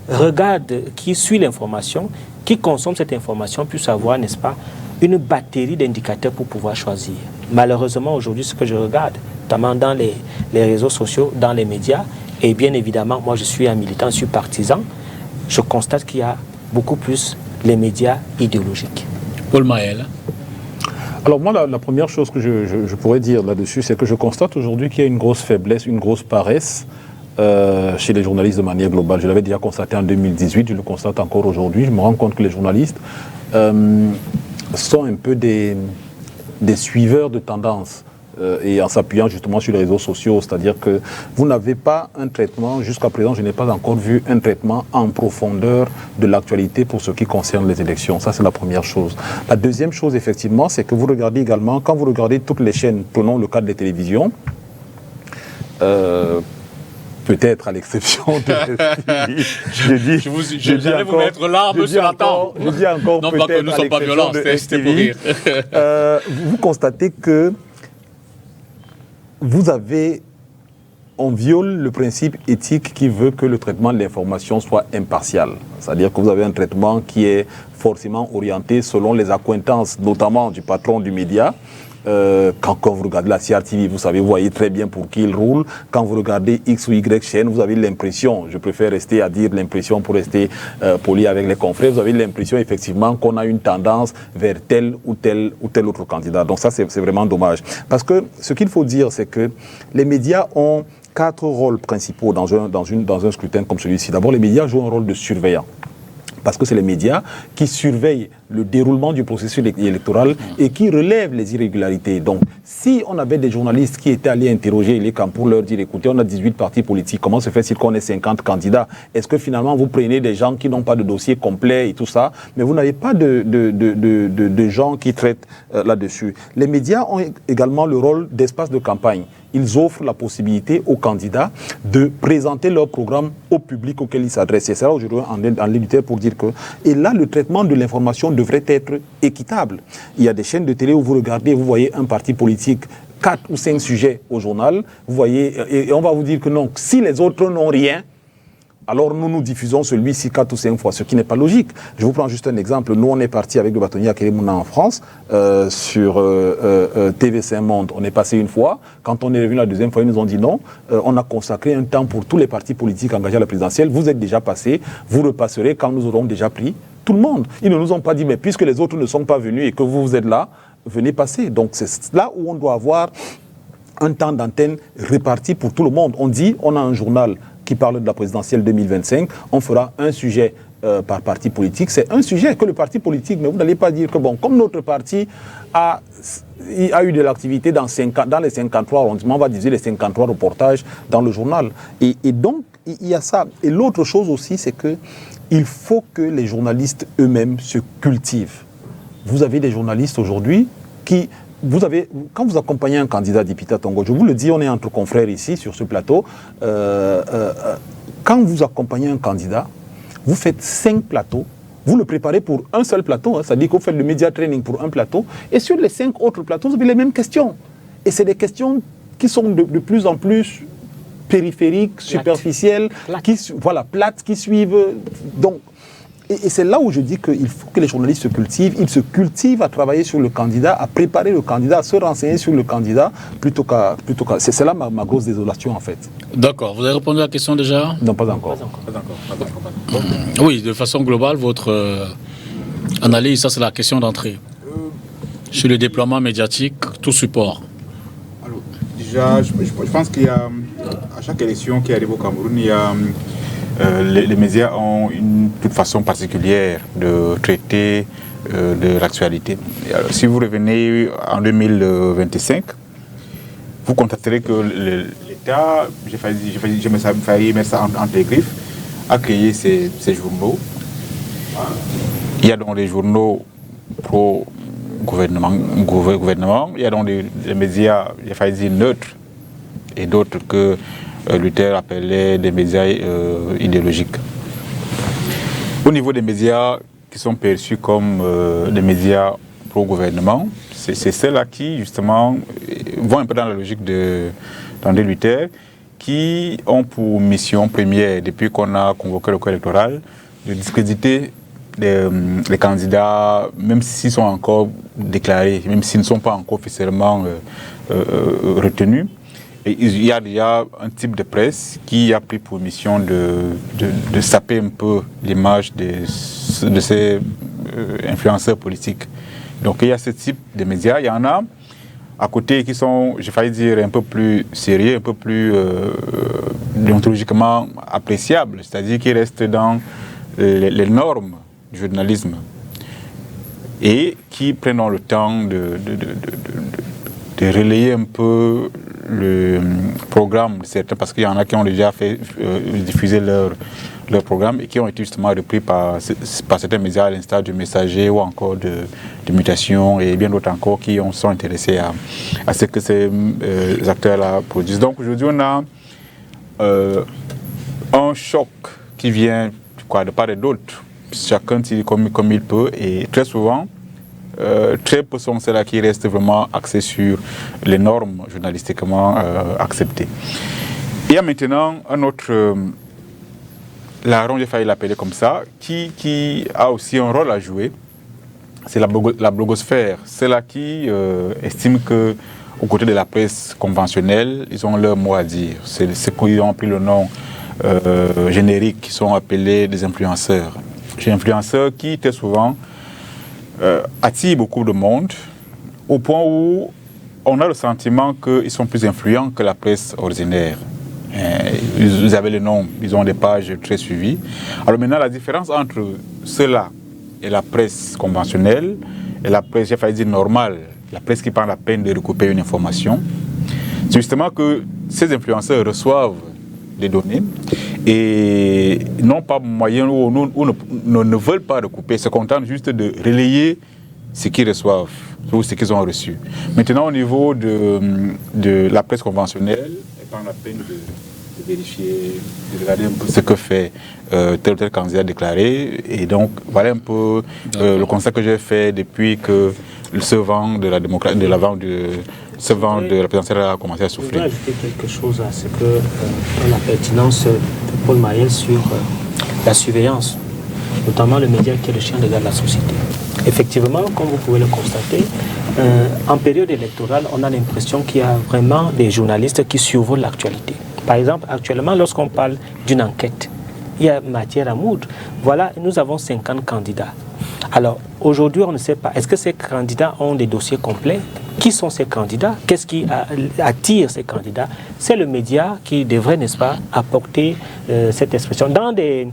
regarde, qui suit l'information, qui consomme cette information puisse avoir, n'est-ce pas, une batterie d'indicateurs pour pouvoir choisir. Malheureusement, aujourd'hui, ce que je regarde, notamment dans les réseaux sociaux, dans les médias, et bien évidemment, moi je suis un militant, je suis partisan, je constate qu'il y a beaucoup plus les médias idéologiques. Paul Maël. Alors moi, la première chose que je pourrais dire là-dessus, c'est que je constate aujourd'hui qu'il y a une grosse faiblesse, une grosse paresse chez les journalistes de manière globale. Je l'avais déjà constaté en 2018, je le constate encore aujourd'hui. Je me rends compte que les journalistes sont un peu des suiveurs de tendances. Et en s'appuyant justement sur les réseaux sociaux, c'est-à-dire que vous n'avez pas un traitement, jusqu'à présent je n'ai pas encore vu un traitement en profondeur de l'actualité pour ce qui concerne les élections. Ça c'est la première chose. La deuxième chose effectivement, c'est que vous regardez également, quand vous regardez toutes les chaînes, prenons le cas des télévisions, peut-être à l'exception de J'allais vous mettre l'arme sur la table. Je dis encore non, peut-être pas que nous ne sommes pas violents, c'était pour rire. Vous constatez que on viole le principe éthique qui veut que le traitement de l'information soit impartial. C'est-à-dire que vous avez un traitement qui est forcément orienté selon les accointances, notamment du patron du média. Quand vous regardez la CRTV, vous voyez très bien pour qui il roule. Quand vous regardez X ou Y chaîne, vous avez l'impression, je préfère rester à dire l'impression pour rester poli avec les confrères, vous avez l'impression effectivement qu'on a une tendance vers tel ou tel autre candidat. Donc ça, c'est vraiment dommage. Parce que ce qu'il faut dire, c'est que les médias ont 4 rôles principaux dans un scrutin comme celui-ci. D'abord, les médias jouent un rôle de surveillant. Parce que c'est les médias qui surveillent le déroulement du processus électoral et qui relèvent les irrégularités. Donc, si on avait des journalistes qui étaient allés interroger les camps pour leur dire, écoutez, on a 18 partis politiques, comment se fait-il qu'on ait 50 candidats? Est-ce que finalement, vous prenez des gens qui n'ont pas de dossier complet et tout ça, mais vous n'avez pas de gens qui traitent là-dessus. Les médias ont également le rôle d'espace de campagne. Ils offrent la possibilité aux candidats de présenter leur programme au public auquel ils s'adressent. C'est ça aujourd'hui en l'éditeur pour dire que... Et là, le traitement de l'information devrait être équitable. Il y a des chaînes de télé où vous regardez, vous voyez un parti politique, 4 ou 5 sujets au journal, vous voyez, et on va vous dire que non, si les autres n'ont rien, alors nous diffusons celui-ci 4 ou 5 fois, ce qui n'est pas logique. Je vous prends juste un exemple. Nous, on est parti avec le bâtonnier Akérémouna en France, sur TV5 Monde. On est passé une fois. Quand on est revenu la deuxième fois, ils nous ont dit non. On a consacré un temps pour tous les partis politiques engagés à la présidentielle. Vous êtes déjà passé, vous repasserez quand nous aurons déjà pris tout le monde. Ils ne nous ont pas dit, mais puisque les autres ne sont pas venus et que vous êtes là, venez passer. Donc c'est là où on doit avoir un temps d'antenne réparti pour tout le monde. On dit, on a un journal qui parle de la présidentielle 2025, on fera un sujet par parti politique. C'est un sujet que le parti politique, mais vous n'allez pas dire que, bon, comme notre parti a eu de l'activité dans les 53 arrondissements, on va diviser les 53 reportages dans le journal. Et donc, il y a ça. Et l'autre chose aussi, c'est qu'il faut que les journalistes eux-mêmes se cultivent. Vous avez des journalistes aujourd'hui qui... quand vous accompagnez un candidat d'Ipita Tongo, je vous le dis, on est entre confrères ici, sur ce plateau, quand vous accompagnez un candidat, vous faites 5 plateaux, vous le préparez pour un seul plateau, c'est-à-dire que vous faites le media training pour un plateau, et sur les 5 autres plateaux, vous avez les mêmes questions. Et c'est des questions qui sont de plus en plus périphériques, superficielles, plates, qui suivent... Donc, et c'est là où je dis qu'il faut que les journalistes se cultivent. Ils se cultivent à travailler sur le candidat, à préparer le candidat, à se renseigner sur le candidat, plutôt qu'à... C'est là ma grosse désolation, en fait. D'accord. Vous avez répondu à la question déjà? Non, pas encore. Oui, de façon globale, votre analyse, ça c'est la question d'entrée. Sur le déploiement médiatique, tout support. Alors, déjà, je pense qu'il y a, à chaque élection qui arrive au Cameroun, il y a... les médias ont une toute façon particulière de traiter de l'actualité. Alors, si vous revenez en 2025, vous constaterez que l'État, j'ai failli mettre ça entre les griffes, a créé ces journaux. Il y a donc des journaux pro-gouvernement, il y a donc des médias, j'ai failli dire neutres, et d'autres que Luther appelait des médias idéologiques. Au niveau des médias qui sont perçus comme des médias pro-gouvernement, c'est ceux-là qui, justement, vont un peu dans la logique d'André Luther, qui ont pour mission première, depuis qu'on a convoqué le corps électoral, de discréditer les candidats, même s'ils sont encore déclarés, même s'ils ne sont pas encore officiellement retenus, et il y a déjà un type de presse qui a pris pour mission de saper un peu l'image de ces influenceurs politiques. Donc il y a ce type de médias. Il y en a à côté qui sont, j'ai failli dire, un peu plus sérieux, un peu plus déontologiquement appréciables, c'est-à-dire qui restent dans les normes du journalisme et qui prennent le temps de relayer un peu le programme de certains, parce qu'il y en a qui ont déjà fait diffuser leur programme et qui ont été justement repris par certains médias à l'instar du Messager ou encore de Mutation et bien d'autres encore qui sont intéressés à ce que ces acteurs-là produisent. Donc aujourd'hui on a un choc qui vient de part et d'autre, chacun tire comme il peut, et très souvent très peu sont ceux-là qui restent vraiment axés sur les normes journalistiquement acceptées. Il y a maintenant un autre larron, j'ai failli l'appeler comme ça, qui a aussi un rôle à jouer. C'est la blogosphère. C'est là qui estime que, aux côtés de la presse conventionnelle, ils ont leur mot à dire. C'est ceux qui ont pris le nom générique, qui sont appelés des influenceurs. Des influenceurs qui, très souvent, attirent beaucoup de monde, au point où on a le sentiment qu'ils sont plus influents que la presse ordinaire. Vous avez le nom, ils ont des pages très suivies. Alors maintenant, la différence entre ceux-là et la presse conventionnelle, et la presse, j'ai failli dire normale, la presse qui prend la peine de recouper une information, c'est justement que ces influenceurs reçoivent des données et n'ont pas moyen ou ne veulent pas recouper, se contentent juste de relayer ce qu'ils reçoivent ou ce qu'ils ont reçu. Maintenant, au niveau de la presse conventionnelle, elle prend la peine de vérifier, de regarder un peu ce que fait tel ou tel candidat déclaré. Et donc, voilà un peu le constat que j'ai fait depuis que ce vent de la démocratie, ce vent de la présidentielle a commencé à souffler. Je voudrais ajouter quelque chose à ce que la pertinence de Paul Mayel sur la surveillance, notamment le média qui est le chien de garde de la société. Effectivement, comme vous pouvez le constater, en période électorale, on a l'impression qu'il y a vraiment des journalistes qui survolent l'actualité. Par exemple, actuellement, lorsqu'on parle d'une enquête, il y a matière à moudre. Voilà, nous avons 50 candidats. Alors, aujourd'hui, on ne sait pas, est-ce que ces candidats ont des dossiers complets? Qui sont ces candidats? Qu'est-ce qui attire ces candidats? C'est le média qui devrait, n'est-ce pas, apporter cette expression. Dans des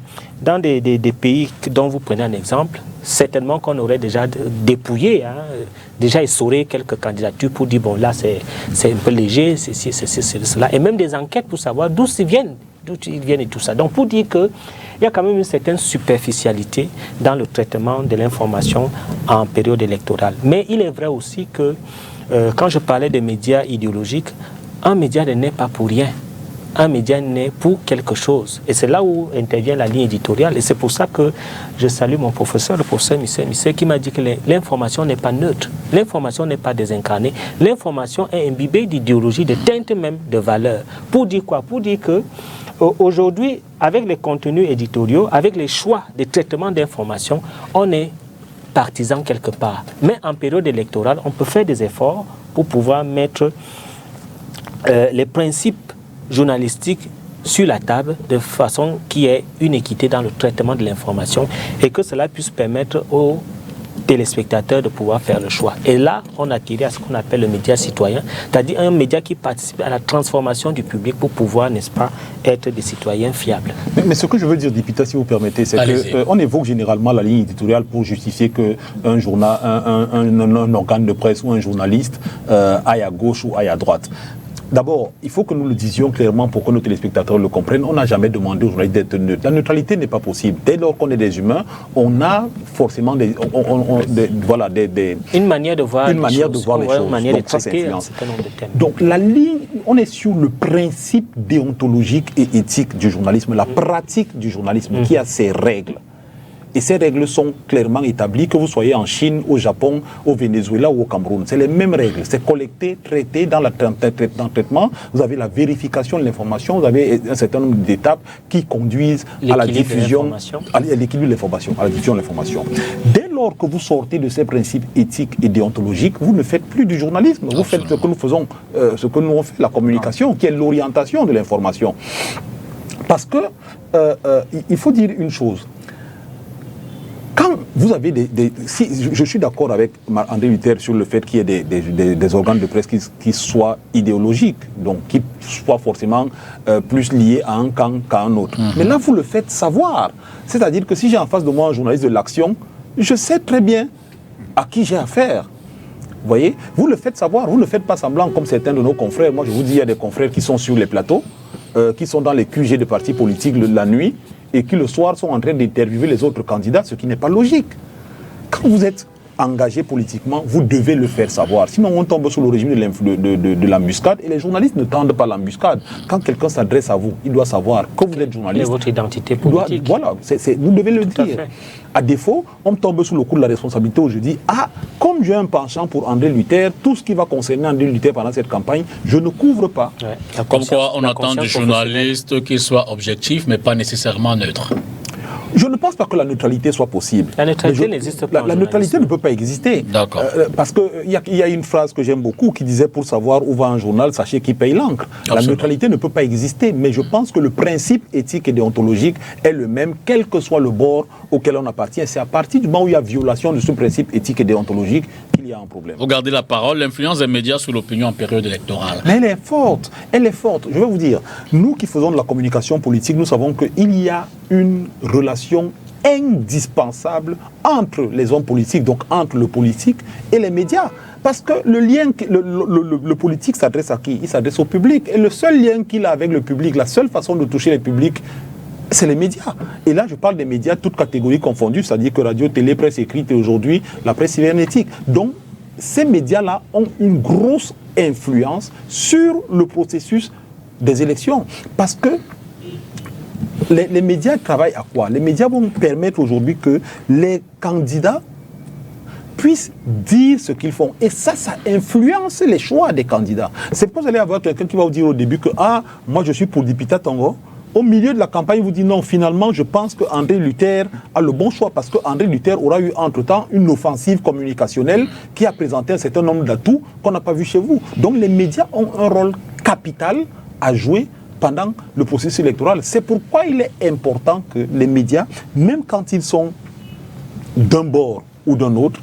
pays dont vous prenez un exemple, certainement qu'on aurait déjà dépouillé, déjà essoré quelques candidatures pour dire, bon, là, c'est un peu léger, c'est cela. Et même des enquêtes pour savoir d'où ils viennent et tout ça. Donc, pour dire qu'il y a quand même une certaine superficialité dans le traitement de l'information en période électorale. Mais il est vrai aussi que, quand je parlais des médias idéologiques, un média ne naît pas pour rien. Un média naît pour quelque chose. Et c'est là où intervient la ligne éditoriale. Et c'est pour ça que je salue mon professeur, le professeur Misset, qui m'a dit que l'information n'est pas neutre. L'information n'est pas désincarnée. L'information est imbibée d'idéologie, de teinte même de valeurs. Pour dire quoi? Pour dire que aujourd'hui, avec les contenus éditoriaux, avec les choix de traitement d'information, on est partisan quelque part. Mais en période électorale, on peut faire des efforts pour pouvoir mettre les principes journalistiques sur la table de façon qu'il y ait une équité dans le traitement de l'information et que cela puisse permettre aux téléspectateurs de pouvoir faire le choix. Et là, on a tiré à ce qu'on appelle le média citoyen, c'est-à-dire un média qui participe à la transformation du public pour pouvoir, n'est-ce pas, être des citoyens fiables. Mais ce que je veux dire, Dipita, si vous permettez, c'est qu'on évoque généralement la ligne éditoriale pour justifier qu'un journal, un organe de presse ou un journaliste aille à gauche ou aille à droite. D'abord, il faut que nous le disions clairement pour que nos téléspectateurs le comprennent. On n'a jamais demandé aux journalistes d'être neutres. La neutralité n'est pas possible. Dès lors qu'on est des humains, on a forcément une manière de voir les choses. Une manière de traiter un certain nombre de thèmes. Donc la ligne, on est sur le principe déontologique et éthique du journalisme, la pratique du journalisme qui a ses règles. Et ces règles sont clairement établies, que vous soyez en Chine, au Japon, au Venezuela ou au Cameroun. C'est les mêmes règles. C'est collecté, traité dans le traitement. Vous avez la vérification de l'information. Vous avez un certain nombre d'étapes qui conduisent à la diffusion, à l'équilibre de l'information, à la diffusion de l'information. Dès lors que vous sortez de ces principes éthiques et déontologiques, vous ne faites plus du journalisme. Vous faites ce que nous faisons, ce que nous on fait, la communication, qui est l'orientation de l'information. Parce que il faut dire une chose. Quand vous avez si je suis d'accord avec André Luther sur le fait qu'il y ait des organes de presse qui soient idéologiques, donc qui soient forcément plus liés à un camp qu'à un autre. Mais là, vous le faites savoir. C'est-à-dire que si j'ai en face de moi un journaliste de l'Action, je sais très bien à qui j'ai affaire. Vous voyez, vous le faites savoir, vous ne faites pas semblant comme certains de nos confrères. Moi, je vous dis, il y a des confrères qui sont sur les plateaux, qui sont dans les QG de partis politiques la nuit, et qui le soir sont en train d'interviewer les autres candidats, ce qui n'est pas logique. Quand vous êtes engagé politiquement, vous devez le faire savoir. Sinon, on tombe sous le régime de l'embuscade, et les journalistes ne tendent pas l'embuscade. Quand quelqu'un s'adresse à vous, il doit savoir que vous êtes journaliste. Et votre identité politique. Voilà, vous devez le dire. À défaut, on tombe sous le coup de la responsabilité où je dis, comme j'ai un penchant pour André Luther, tout ce qui va concerner André Luther pendant cette campagne, je ne couvre pas. Ouais. Comme quoi, on attend du journaliste qu'il soit objectif, mais pas nécessairement neutre. Je ne pense pas que la neutralité soit possible. La neutralité n'existe pas. La neutralité ne peut pas exister. D'accord. Parce qu'il y a une phrase que j'aime beaucoup qui disait, pour savoir où va un journal, sachez qui paye l'encre. La neutralité ne peut pas exister, mais je pense que le principe éthique et déontologique est le même, quel que soit le bord auquel on appartient. C'est à partir du moment où il y a violation de ce principe éthique et déontologique qu'il y a un problème. Vous gardez la parole, l'influence des médias sur l'opinion en période électorale. Mais elle est forte, elle est forte. Je vais vous dire, nous qui faisons de la communication politique, nous savons qu'il y a une relation indispensable entre les hommes politiques, donc entre le politique et les médias. Parce que le politique s'adresse à qui? Il s'adresse au public. Et le seul lien qu'il a avec le public, la seule façon de toucher le public, c'est les médias. Et là, je parle des médias, toutes catégories confondues, c'est-à-dire que radio, télé, presse écrite et aujourd'hui, la presse cybernétique. Donc, ces médias-là ont une grosse influence sur le processus des élections. Parce que les médias travaillent à quoi? Les médias vont permettre aujourd'hui que les candidats puissent dire ce qu'ils font. Et ça influence les choix des candidats. C'est pourquoi vous allez avoir quelqu'un qui va vous dire au début que moi je suis pour Dipita Tongo. Au milieu de la campagne, il vous dit non, finalement, je pense que André Luther a le bon choix parce que André Luther aura eu entre-temps une offensive communicationnelle qui a présenté un certain nombre d'atouts qu'on n'a pas vu chez vous. Donc les médias ont un rôle capital à jouer pendant le processus électoral. C'est pourquoi il est important que les médias, même quand ils sont d'un bord ou d'un autre,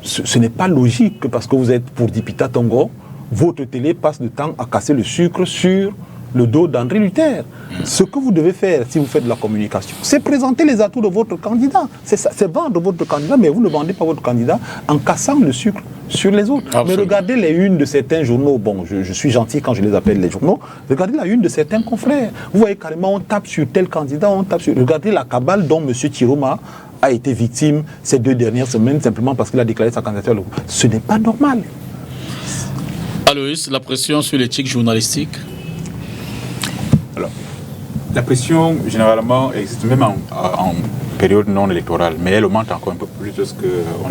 ce n'est pas logique que parce que vous êtes pour Dipita Tongo, votre télé passe du temps à casser le sucre sur le dos d'André Luther. Ce que vous devez faire si vous faites de la communication, c'est présenter les atouts de votre candidat. C'est vendre votre candidat, mais vous ne vendez pas votre candidat en cassant le sucre sur les autres. Absolument. Mais regardez les unes de certains journaux, bon, je suis gentil quand je les appelle les journaux, regardez la une de certains confrères. Vous voyez carrément, on tape sur tel candidat, regardez la cabale dont M. Chiroma a été victime ces 2 dernières semaines simplement parce qu'il a déclaré sa candidature. Ce n'est pas normal. Aloïs, la pression sur l'éthique journalistique? Alors, la pression, généralement, existe même en période non électorale, mais elle augmente encore un peu plus lorsqu'on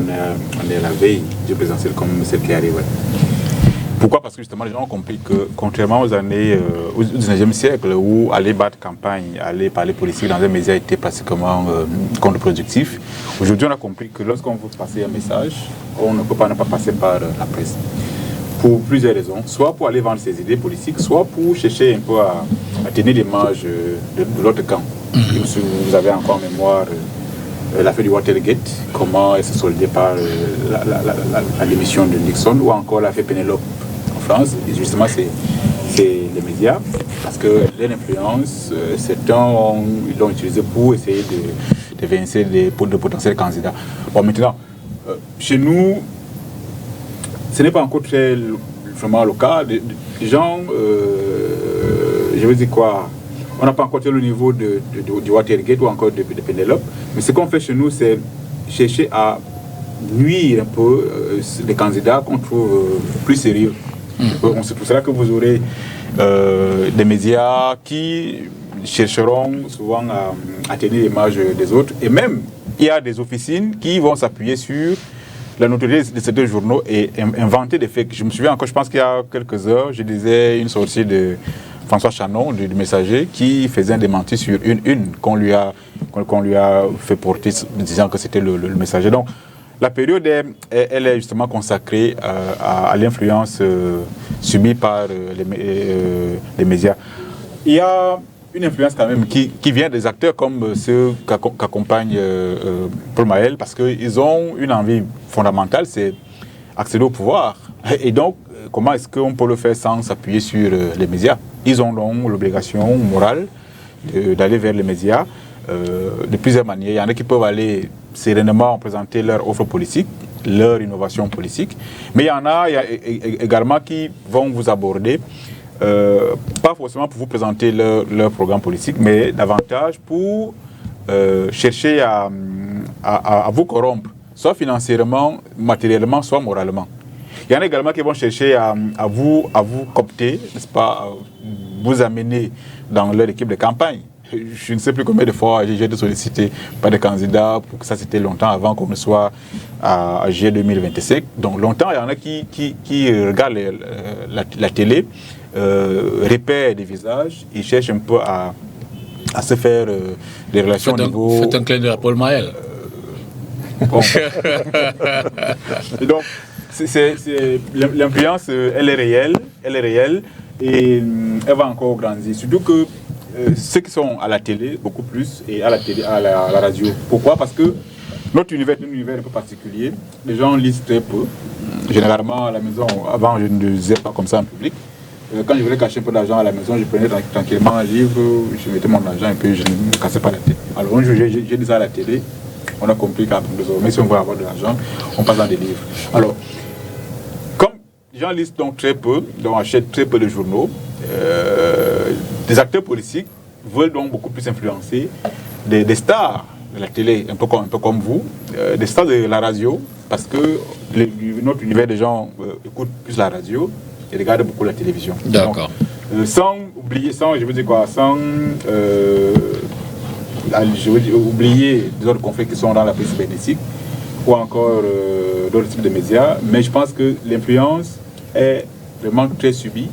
est à la veille du présidentiel comme celle qui arrive. Pourquoi? Parce que justement, les gens ont compris que, contrairement aux années au XIXe siècle, où aller battre campagne, aller parler politique dans un média était pratiquement contre-productif, aujourd'hui, on a compris que lorsqu'on veut passer un message, on ne peut pas ne pas passer par la presse. Pour plusieurs raisons, soit pour aller vendre ses idées politiques, soit pour chercher un peu à tenir l'image de l'autre camp. Vous avez encore en mémoire l'affaire du Watergate, comment elle s'est soldée par la démission de Nixon, ou encore l'affaire Pénélope en France. Et justement, c'est les médias, parce que leur influence, certains l'ont utilisé pour essayer d'évincer de potentiels candidats. Bon, maintenant, chez nous, ce n'est pas encore très vraiment le cas. Les gens, je veux dire quoi, on n'a pas encore le niveau du Watergate ou encore de Pénélope, mais ce qu'on fait chez nous, c'est chercher à nuire un peu les candidats qu'on trouve plus sérieux. C'est pour cela que vous aurez des médias qui chercheront souvent à tenir l'image des autres. Et même, il y a des officines qui vont s'appuyer sur la notoriété de ces deux journaux et inventer des faits. Je me souviens encore, je pense qu'il y a quelques heures, je lisais une sortie de François Chanon, du Messager, qui faisait un démenti sur une qu'on lui a fait porter, disant que c'était le Messager. Donc, la période, elle est justement consacrée à l'influence subie par les médias. Il y a une influence quand même qui vient des acteurs comme ceux qu'accompagne Paul Mahel, parce qu'ils ont une envie fondamentale, c'est accéder au pouvoir. Et donc, comment est-ce qu'on peut le faire sans s'appuyer sur les médias? Ils ont donc l'obligation morale d'aller vers les médias de plusieurs manières. Il y en a qui peuvent aller sereinement présenter leur offre politique, leur innovation politique, mais il y a également qui vont vous aborder, pas forcément pour vous présenter leur programme politique, mais davantage pour chercher à vous corrompre, soit financièrement, matériellement, soit moralement. Il y en a également qui vont chercher à vous coopter, n'est-ce pas, vous amener dans leur équipe de campagne. Je ne sais plus combien de fois j'ai été sollicité par des candidats, pour que ça c'était longtemps avant qu'on ne soit à G 2025. Donc longtemps, il y en a qui regardent la télé, repèrent des visages, ils cherchent un peu à se faire des relations au niveau... Faites un clin d'œil à Paul Mahel. Bon. Et donc, l'influence, elle est réelle, et elle va encore grandir. Surtout que ceux qui sont à la télé, beaucoup plus, et à la radio. Pourquoi? Parce que notre univers est un univers un peu particulier. Les gens lisent très peu. Généralement, à la maison, avant, je ne lisais pas comme ça en public. Quand je voulais cacher un peu d'argent à la maison, je prenais tranquillement un livre, je mettais mon argent et puis je ne me cassais pas la tête. Alors, un jour, j'ai dit ça à la télé. On a compris qu'après désormais, si on veut avoir de l'argent, on passe dans des livres. Alors, comme les gens lisent donc très peu, donc achètent très peu de journaux, des acteurs politiques veulent donc beaucoup plus influencer des stars de la télé, un peu comme vous, des stars de la radio, parce que notre univers des gens écoutent plus la radio et regardent beaucoup la télévision. D'accord. Donc, sans oublier des autres conflits qui sont dans la presse cybernétique ou encore d'autres types de médias, mais je pense que l'influence est vraiment très subie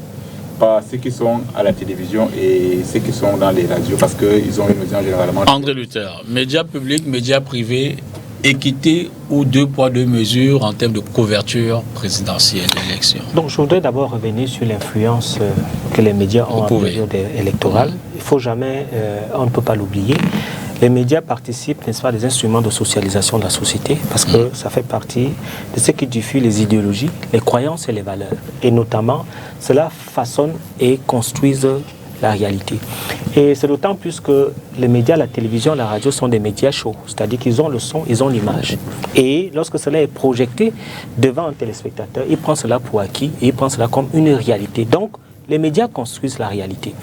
par ceux qui sont à la télévision et ceux qui sont dans les radios, parce qu'ils ont une audience généralement... André Luther, médias publics, médias privés, équité ou deux poids, deux mesures en termes de couverture présidentielle d'élection? Donc je voudrais d'abord revenir sur l'influence que les médias ont en période électorale. Il ne faut jamais, on ne peut pas l'oublier. Les médias participent, n'est-ce pas, des instruments de socialisation de la société, parce que ça fait partie de ce qui diffuse les idéologies, les croyances et les valeurs. Et notamment, cela façonne et construise la réalité. Et c'est d'autant plus que les médias, la télévision, la radio sont des médias chauds, c'est-à-dire qu'ils ont le son, ils ont l'image. Et lorsque cela est projeté devant un téléspectateur, il prend cela pour acquis et il prend cela comme une réalité. Donc, les médias construisent la réalité.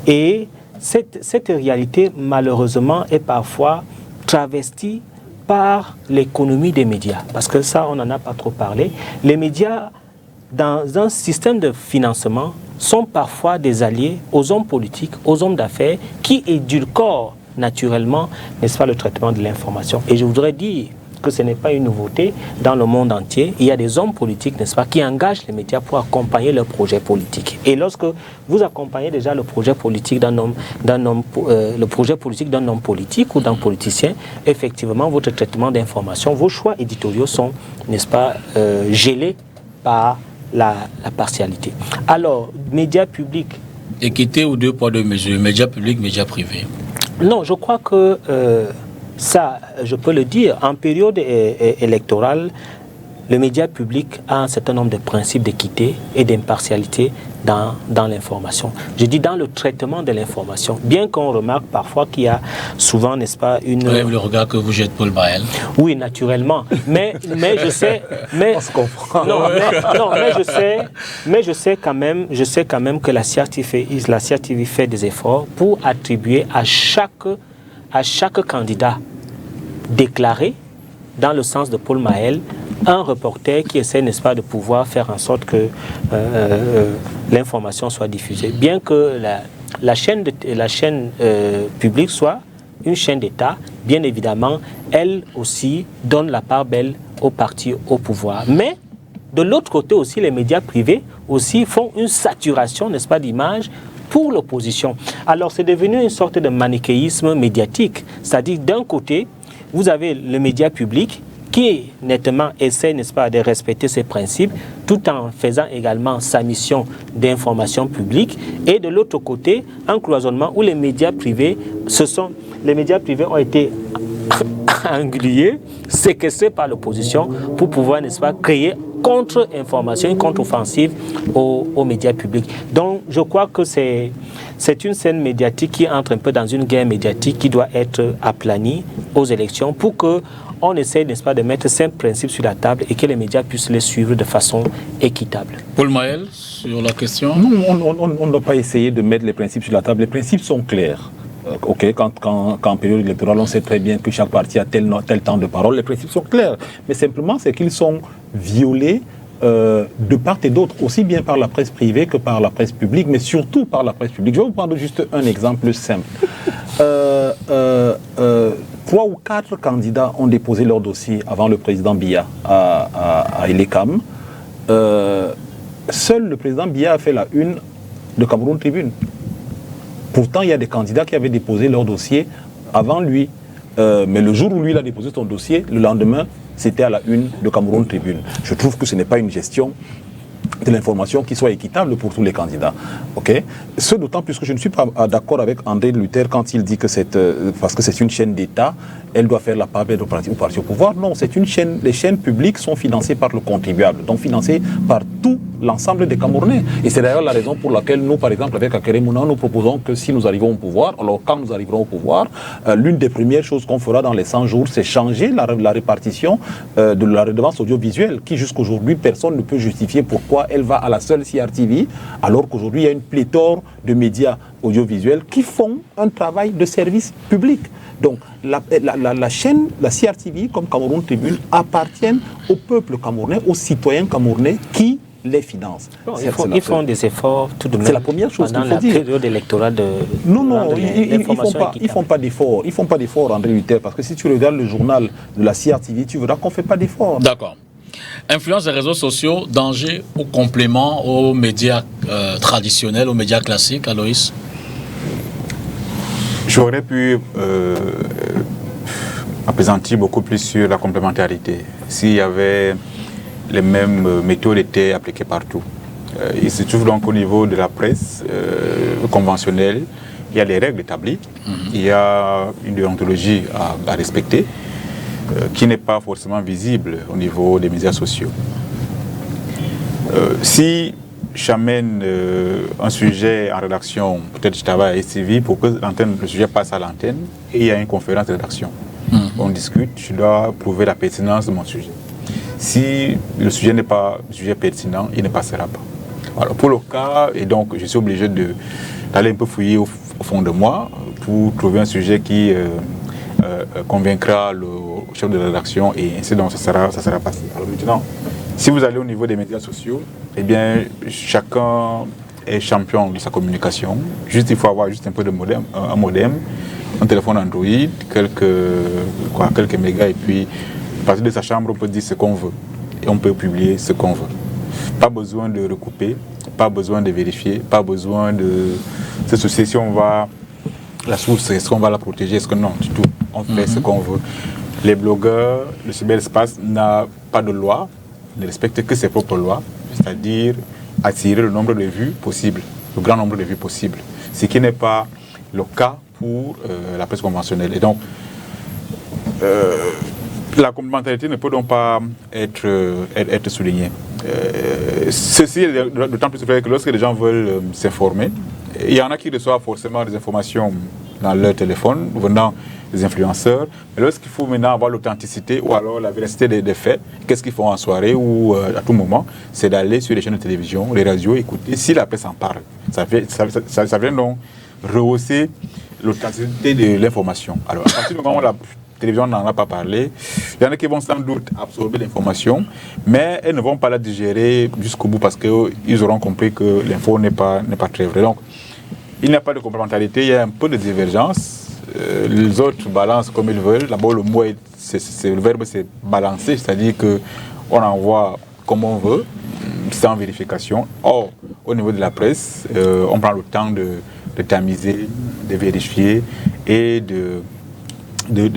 Et cette réalité, malheureusement, est parfois travestie par l'économie des médias. Parce que ça, on n'en a pas trop parlé. Les médias, dans un système de financement, sont parfois des alliés aux hommes politiques, aux hommes d'affaires, qui édulcorent naturellement, n'est-ce pas, le traitement de l'information. Et je voudrais dire que ce n'est pas une nouveauté dans le monde entier. Il y a des hommes politiques, n'est-ce pas, qui engagent les médias pour accompagner leurs projets politiques. Et lorsque vous accompagnez déjà le projet politique d'un homme politique ou d'un politicien, effectivement, votre traitement d'information, vos choix éditoriaux sont, n'est-ce pas, gelés par la partialité. Alors, médias publics... Équité ou deux poids, deux mesures, médias publics, médias privés? Non, je crois que... ça, je peux le dire, en période électorale, le média public a un certain nombre de principes d'équité et d'impartialité dans l'information. Je dis dans le traitement de l'information, bien qu'on remarque parfois qu'il y a souvent, n'est-ce pas, une... Oui, le regard que vous jette Paul Mahel. Oui, naturellement. Mais je sais... Mais, on se comprend. Mais je sais quand même que la CRTV fait des efforts pour attribuer à chaque candidat déclaré, dans le sens de Paul Mahel, un reporter qui essaie, n'est-ce pas, de pouvoir faire en sorte que l'information soit diffusée. Bien que la chaîne publique soit une chaîne d'État, bien évidemment, elle aussi donne la part belle aux partis au pouvoir. Mais de l'autre côté aussi, les médias privés aussi font une saturation, n'est-ce pas, d'image pour l'opposition. Alors c'est devenu une sorte de manichéisme médiatique. C'est-à-dire d'un côté, vous avez le média public qui nettement essaie, n'est-ce pas, de respecter ses principes tout en faisant également sa mission d'information publique. Et de l'autre côté, un cloisonnement où les médias privés ont été englués, séquestrés par l'opposition pour pouvoir, n'est-ce pas, créer contre-information, une contre-offensive aux médias publics. Donc, je crois que c'est une scène médiatique qui entre un peu dans une guerre médiatique qui doit être aplanie aux élections pour qu'on essaie, n'est-ce pas, de mettre ces principes sur la table et que les médias puissent les suivre de façon équitable. Paul Maël, sur la question. Non, on ne doit pas essayer de mettre les principes sur la table. Les principes sont clairs. Quand en période électorale, on sait très bien que chaque parti a tel temps de parole, les principes sont clairs. Mais simplement, c'est qu'ils sont violés de part et d'autre, aussi bien par la presse privée que par la presse publique, mais surtout par la presse publique. Je vais vous prendre juste un exemple simple. 3 ou 4 candidats ont déposé leur dossier avant le président Biya à Elekam. Seul le président Biya a fait la une de Cameroun Tribune. Pourtant, il y a des candidats qui avaient déposé leur dossier avant lui. Mais le jour où lui il a déposé son dossier, le lendemain, c'était à la une de Cameroun Tribune. Je trouve que ce n'est pas une gestion de l'information qui soit équitable pour tous les candidats. Ce d'autant plus que je ne suis pas d'accord avec André Luther quand il dit que parce que c'est une chaîne d'État, elle doit faire la part belle au parti au pouvoir. Non, c'est une chaîne. Les chaînes publiques sont financées par le contribuable, donc financées par tout l'ensemble des Camerounais. Et c'est d'ailleurs la raison pour laquelle nous, par exemple, avec Akere Mouna, nous proposons que si nous arrivons au pouvoir, alors quand nous arriverons au pouvoir, l'une des premières choses qu'on fera dans les 100 jours, c'est changer la répartition de la redevance audiovisuelle, qui jusqu'aujourd'hui, personne ne peut justifier pourquoi elle va à la seule CRTV, alors qu'aujourd'hui, il y a une pléthore de médias audiovisuels qui font un travail de service public. Donc, la chaîne, la CRTV, comme Cameroun Tribune, appartiennent au peuple camerounais, aux citoyens camerounais qui les financent. Bon, ils font des efforts tout de même. C'est la première chose qu'il faut dire. Pendant la période électorale de... Non, ils font pas d'efforts. Ils font pas d'efforts, André Luther, parce que si tu regardes le journal de la CRTV, tu verras qu'on ne fait pas d'efforts. D'accord. Influence des réseaux sociaux, danger ou complément aux médias traditionnels, aux médias classiques, Aloïs? J'aurais pu appesantir beaucoup plus sur la complémentarité. S'il y avait les mêmes méthodes étaient appliquées partout. Il se trouve donc au niveau de la presse conventionnelle, il y a des règles établies, il y a une déontologie à respecter, qui n'est pas forcément visible au niveau des médias sociaux. Si j'amène un sujet en rédaction, peut-être je travaille à STV pour que le sujet passe à l'antenne et il y a une conférence de rédaction. On discute, je dois prouver la pertinence de mon sujet. Si le sujet n'est pas un sujet pertinent, il ne passera pas. Alors pour le cas, et donc je suis obligé d'aller un peu fouiller au fond de moi pour trouver un sujet qui convaincra le chef de la rédaction et ainsi donc ça sera passé. Alors maintenant, si vous allez au niveau des médias sociaux, eh bien chacun est champion de sa communication. Juste il faut avoir juste un peu de modem, un modem, un téléphone Android, quelques mégas et puis à partir de sa chambre on peut dire ce qu'on veut et on peut publier ce qu'on veut. Pas besoin de recouper, pas besoin de vérifier, pas besoin de se soucier si on va la source, est-ce qu'on va la protéger, est-ce que non, du tout. On fait ce qu'on veut. Les blogueurs, le cyberespace n'a pas de loi, ne respecte que ses propres lois, c'est-à-dire attirer le nombre de vues possible, le grand nombre de vues possible, ce qui n'est pas le cas pour la presse conventionnelle. Et donc, la complémentarité ne peut donc pas être soulignée. Ceci est d'autant plus vrai que lorsque les gens veulent s'informer, il y en a qui reçoivent forcément des informations dans leur téléphone, venant des influenceurs, mais lorsqu'il faut maintenant avoir l'authenticité ou alors la véracité des faits, qu'est-ce qu'ils font en soirée ou à tout moment, c'est d'aller sur les chaînes de télévision, les radios, écouter, si la presse en parle. Ça vient donc rehausser l'authenticité de l'information. Alors à partir du moment où la télévision n'en a pas parlé, il y en a qui vont sans doute absorber l'information, mais elles ne vont pas la digérer jusqu'au bout parce qu'ils auront compris que l'info n'est pas très vraie. Donc, il n'y a pas de complémentarité, il y a un peu de divergence. Les autres balancent comme ils veulent. D'abord, le mot, le verbe, c'est balancer, c'est-à-dire qu'on envoie comme on veut, sans vérification. Or, au niveau de la presse, on prend le temps de tamiser, de vérifier et de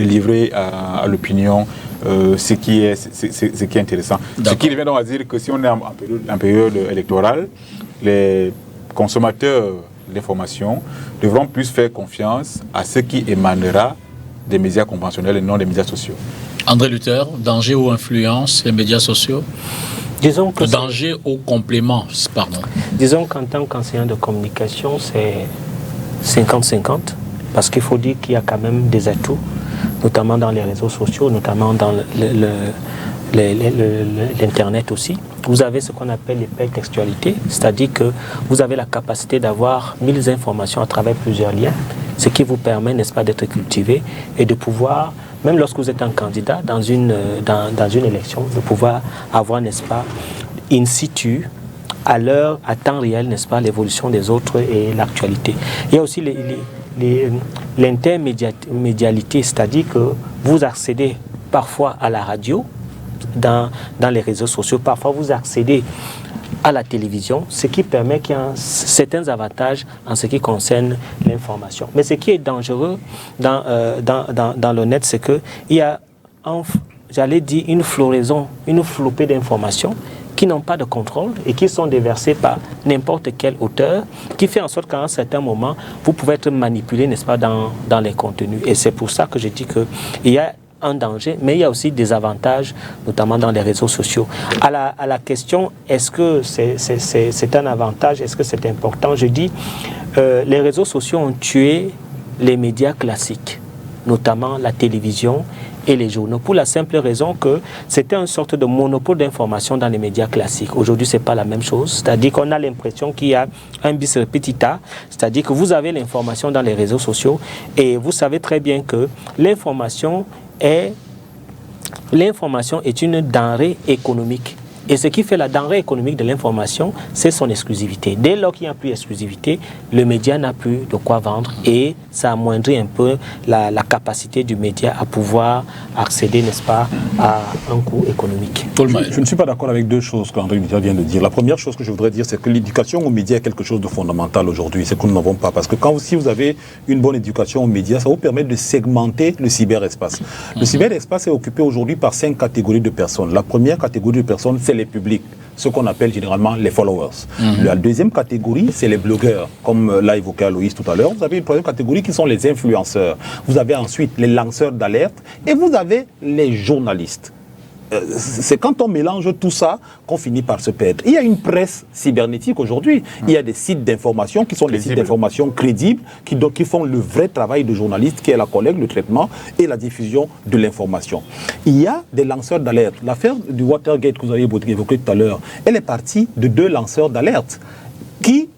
livrer à l'opinion ce qui est intéressant. Ce qui revient donc à dire que si on est en période électorale, les consommateurs d'information devront plus faire confiance à ce qui émanera des médias conventionnels et non des médias sociaux. André Luther, danger ou influence des médias sociaux? Disons que danger ou complément, pardon. Disons qu'en tant qu'enseignant de communication, c'est 50-50, parce qu'il faut dire qu'il y a quand même des atouts, notamment dans les réseaux sociaux, notamment dans l'Internet aussi. Vous avez ce qu'on appelle l'hypertextualité, c'est-à-dire que vous avez la capacité d'avoir 1000 informations à travers plusieurs liens, ce qui vous permet, n'est-ce pas, d'être cultivé et de pouvoir, même lorsque vous êtes un candidat dans une élection, de pouvoir avoir, n'est-ce pas, in situ, à temps réel, n'est-ce pas, l'évolution des autres et l'actualité. Il y a aussi l'intermédialité, c'est-à-dire que vous accédez parfois à la radio, dans les réseaux sociaux, parfois vous accédez à la télévision, ce qui permet qu'il y ait certains avantages en ce qui concerne l'information. Mais ce qui est dangereux dans le net, c'est qu'il y a, j'allais dire, une floraison, une flopée d'informations qui n'ont pas de contrôle et qui sont déversées par n'importe quel auteur, qui fait en sorte qu'à un certain moment, vous pouvez être manipulé, n'est-ce pas, dans les contenus. Et c'est pour ça que je dis qu'il y a un danger, mais il y a aussi des avantages, notamment dans les réseaux sociaux. À la question, est-ce que c'est un avantage, est-ce que c'est important? Je dis, les réseaux sociaux ont tué les médias classiques, notamment la télévision et les journaux, pour la simple raison que c'était une sorte de monopole d'information dans les médias classiques. Aujourd'hui, ce n'est pas la même chose. C'est-à-dire qu'on a l'impression qu'il y a un bis repetita, c'est-à-dire que vous avez l'information dans les réseaux sociaux et vous savez très bien que l'information est une denrée économique. Et ce qui fait la denrée économique de l'information, c'est son exclusivité. Dès lors qu'il n'y a plus d'exclusivité, le média n'a plus de quoi vendre et ça amoindrit un peu la capacité du média à pouvoir accéder, n'est-ce pas, à un coût économique. Je ne suis pas d'accord avec deux choses qu'André Luther vient de dire. La première chose que je voudrais dire, c'est que l'éducation aux médias est quelque chose de fondamental aujourd'hui. C'est que nous n'avons pas. Parce que si vous avez une bonne éducation aux médias, ça vous permet de segmenter le cyberespace. Le cyberespace est occupé aujourd'hui par 5 catégories de personnes. La première catégorie de personnes, c'est les publics, ce qu'on appelle généralement les followers. La deuxième catégorie, c'est les blogueurs, comme l'a évoqué Aloïs tout à l'heure. Vous avez une troisième catégorie qui sont les influenceurs. Vous avez ensuite les lanceurs d'alerte et vous avez les journalistes. C'est quand on mélange tout ça qu'on finit par se perdre. Il y a une presse cybernétique aujourd'hui. Il y a des sites d'information qui sont des sites d'information crédibles, qui font le vrai travail de journaliste, qui est la collecte, le traitement et la diffusion de l'information. Il y a des lanceurs d'alerte. L'affaire du Watergate que vous avez évoqué tout à l'heure, elle est partie de 2 lanceurs d'alerte qui...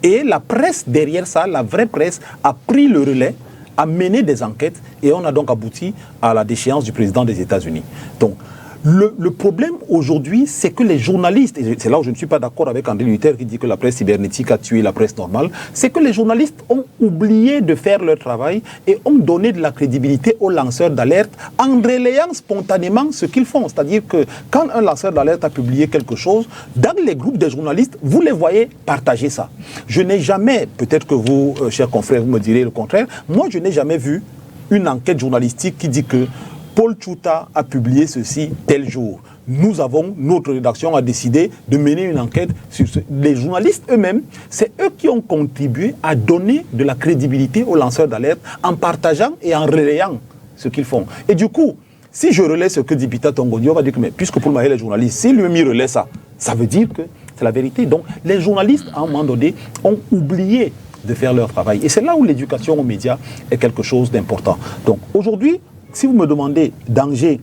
Et la presse derrière ça, la vraie presse, a pris le relais, a mené des enquêtes et on a donc abouti à la déchéance du président des États-Unis. Donc, le problème aujourd'hui, c'est que les journalistes, et c'est là où je ne suis pas d'accord avec André Luther qui dit que la presse cybernétique a tué la presse normale, c'est que les journalistes ont oublié de faire leur travail et ont donné de la crédibilité aux lanceurs d'alerte en relayant spontanément ce qu'ils font. C'est-à-dire que quand un lanceur d'alerte a publié quelque chose, dans les groupes des journalistes, vous les voyez partager ça. Je n'ai jamais, peut-être que vous, chers confrères, vous me direz le contraire, moi je n'ai jamais vu une enquête journalistique qui dit que Paul Tchouta a publié ceci tel jour. Notre rédaction a décidé de mener une enquête sur ce. Les journalistes eux-mêmes, c'est eux qui ont contribué à donner de la crédibilité aux lanceurs d'alerte en partageant et en relayant ce qu'ils font. Et du coup, si je relais ce que dit Bita Tongoni, on va dire que mais, puisque Paul Mahel est journaliste, si lui-même relaie ça, ça veut dire que c'est la vérité. Donc les journalistes, à un moment donné, ont oublié de faire leur travail. Et c'est là où l'éducation aux médias est quelque chose d'important. Donc aujourd'hui, si vous me demandez danger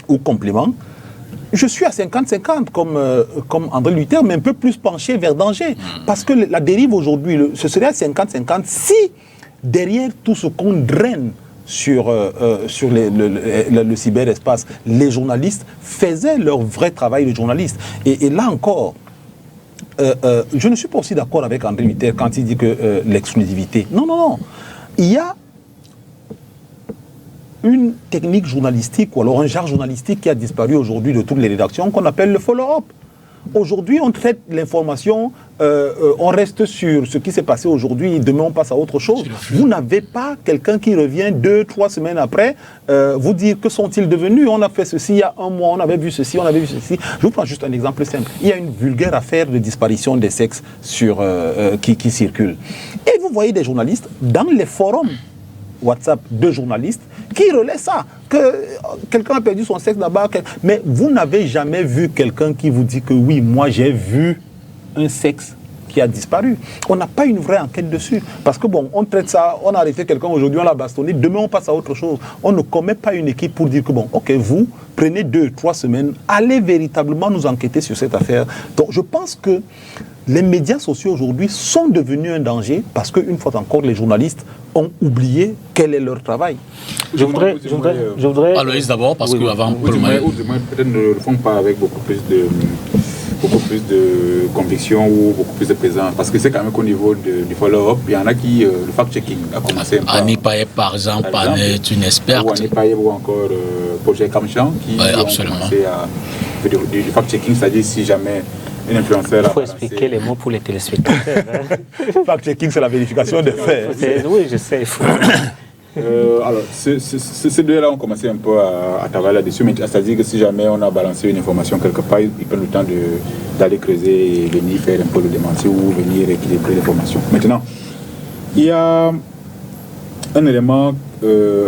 ou complément, je suis à 50-50 comme André Luther, mais un peu plus penché vers danger. Parce que la dérive aujourd'hui, ce serait à 50-50 si derrière tout ce qu'on draine sur le cyberespace, les journalistes faisaient leur vrai travail de journaliste. Et là encore, je ne suis pas aussi d'accord avec André Mitterrand quand il dit que l'exclusivité. Non, non, non. Il y a une technique journalistique ou alors un genre journalistique qui a disparu aujourd'hui de toutes les rédactions qu'on appelle le follow-up. Aujourd'hui, on traite l'information, on reste sur ce qui s'est passé aujourd'hui, demain on passe à autre chose. Vous n'avez pas quelqu'un qui revient 2-3 semaines après, vous dire que sont-ils devenus. On a fait ceci il y a un mois, on avait vu ceci, on avait vu ceci. Je vous prends juste un exemple simple. Il y a une vulgaire affaire de disparition des sexes qui circule. Et vous voyez des journalistes dans les forums WhatsApp de journalistes qui relaient ça, que quelqu'un a perdu son sexe là-bas, mais vous n'avez jamais vu quelqu'un qui vous dit que oui, moi j'ai vu un sexe qui a disparu. On n'a pas une vraie enquête dessus, parce que bon, on traite ça, on a arrêté quelqu'un aujourd'hui, on l'a bastonné, demain on passe à autre chose. On ne commet pas une équipe pour dire que bon, ok, vous prenez 2-3 semaines, allez véritablement nous enquêter sur cette affaire. Donc je pense que les médias sociaux aujourd'hui sont devenus un danger parce qu'une fois encore, les journalistes ont oublié quel est leur travail. Je voudrais... Aloïs d'abord, parce oui, qu'avant... Ou du moins, peut-être ne le font pas avec beaucoup plus de conviction ou beaucoup plus de présence. Parce que c'est quand même qu'au niveau du follow-up, il y en a qui, le fact-checking a commencé un peu. Annie Payet, par exemple, est une experte. Ou Annie Payet ou encore Projet Kamchan qui ont commencé à faire du fact-checking, c'est-à-dire si jamais un influenceur... Il faut expliquer les mots pour les téléspectateurs. Fact-checking, c'est la vérification des faits. Oui, je sais. Alors, ces deux-là ont commencé un peu à travailler là-dessus, mais c'est-à-dire que si jamais on a balancé une information quelque part, ils prennent le temps d'aller creuser et venir faire un peu le démenti ou venir équilibrer l'information. Maintenant, il y a un élément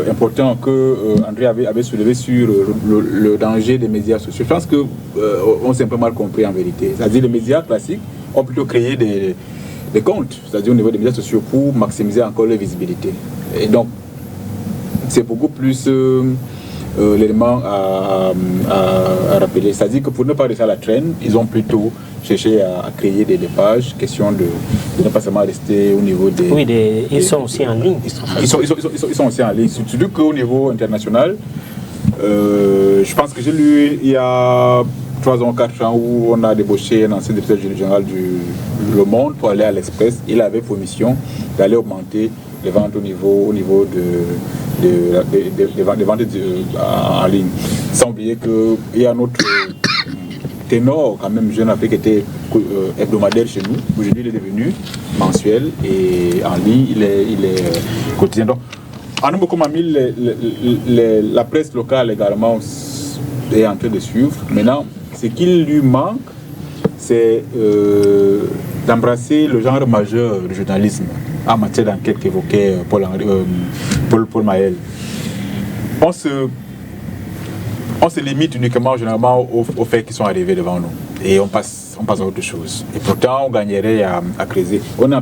important que André avait soulevé sur le danger des médias sociaux. Je pense qu'on s'est un peu mal compris en vérité. C'est-à-dire les médias classiques ont plutôt créé des comptes, c'est-à-dire au niveau des médias sociaux, pour maximiser encore leur visibilité. Et donc, c'est beaucoup plus l'élément à rappeler. C'est-à-dire que pour ne pas rester à la traîne, ils ont plutôt cherché à créer des pages, question de ne pas seulement rester au niveau des... Oui, ils sont aussi en ligne. Ils sont aussi en ligne. Surtout qu'au niveau international, je pense que j'ai lu il y a 3 ans, 4 ans, où on a débauché un ancien directeur général du Le Monde pour aller à l'Express. Il avait pour mission d'aller augmenter les ventes au niveau des ventes en ligne. Sans oublier qu'il y a un autre ténor, quand même, Jeune Afrique, qui était hebdomadaire chez nous. Aujourd'hui, il est devenu mensuel et en ligne, il est quotidien. Donc, en nombre comme la presse locale également est en train de suivre. Maintenant, ce qu'il lui manque, c'est d'embrasser le genre majeur du journalisme en matière d'enquête qu'évoquait Paul Maël. On se limite uniquement généralement aux faits qui sont arrivés devant nous et on passe à autre chose. Et pourtant, on gagnerait à creuser. On est en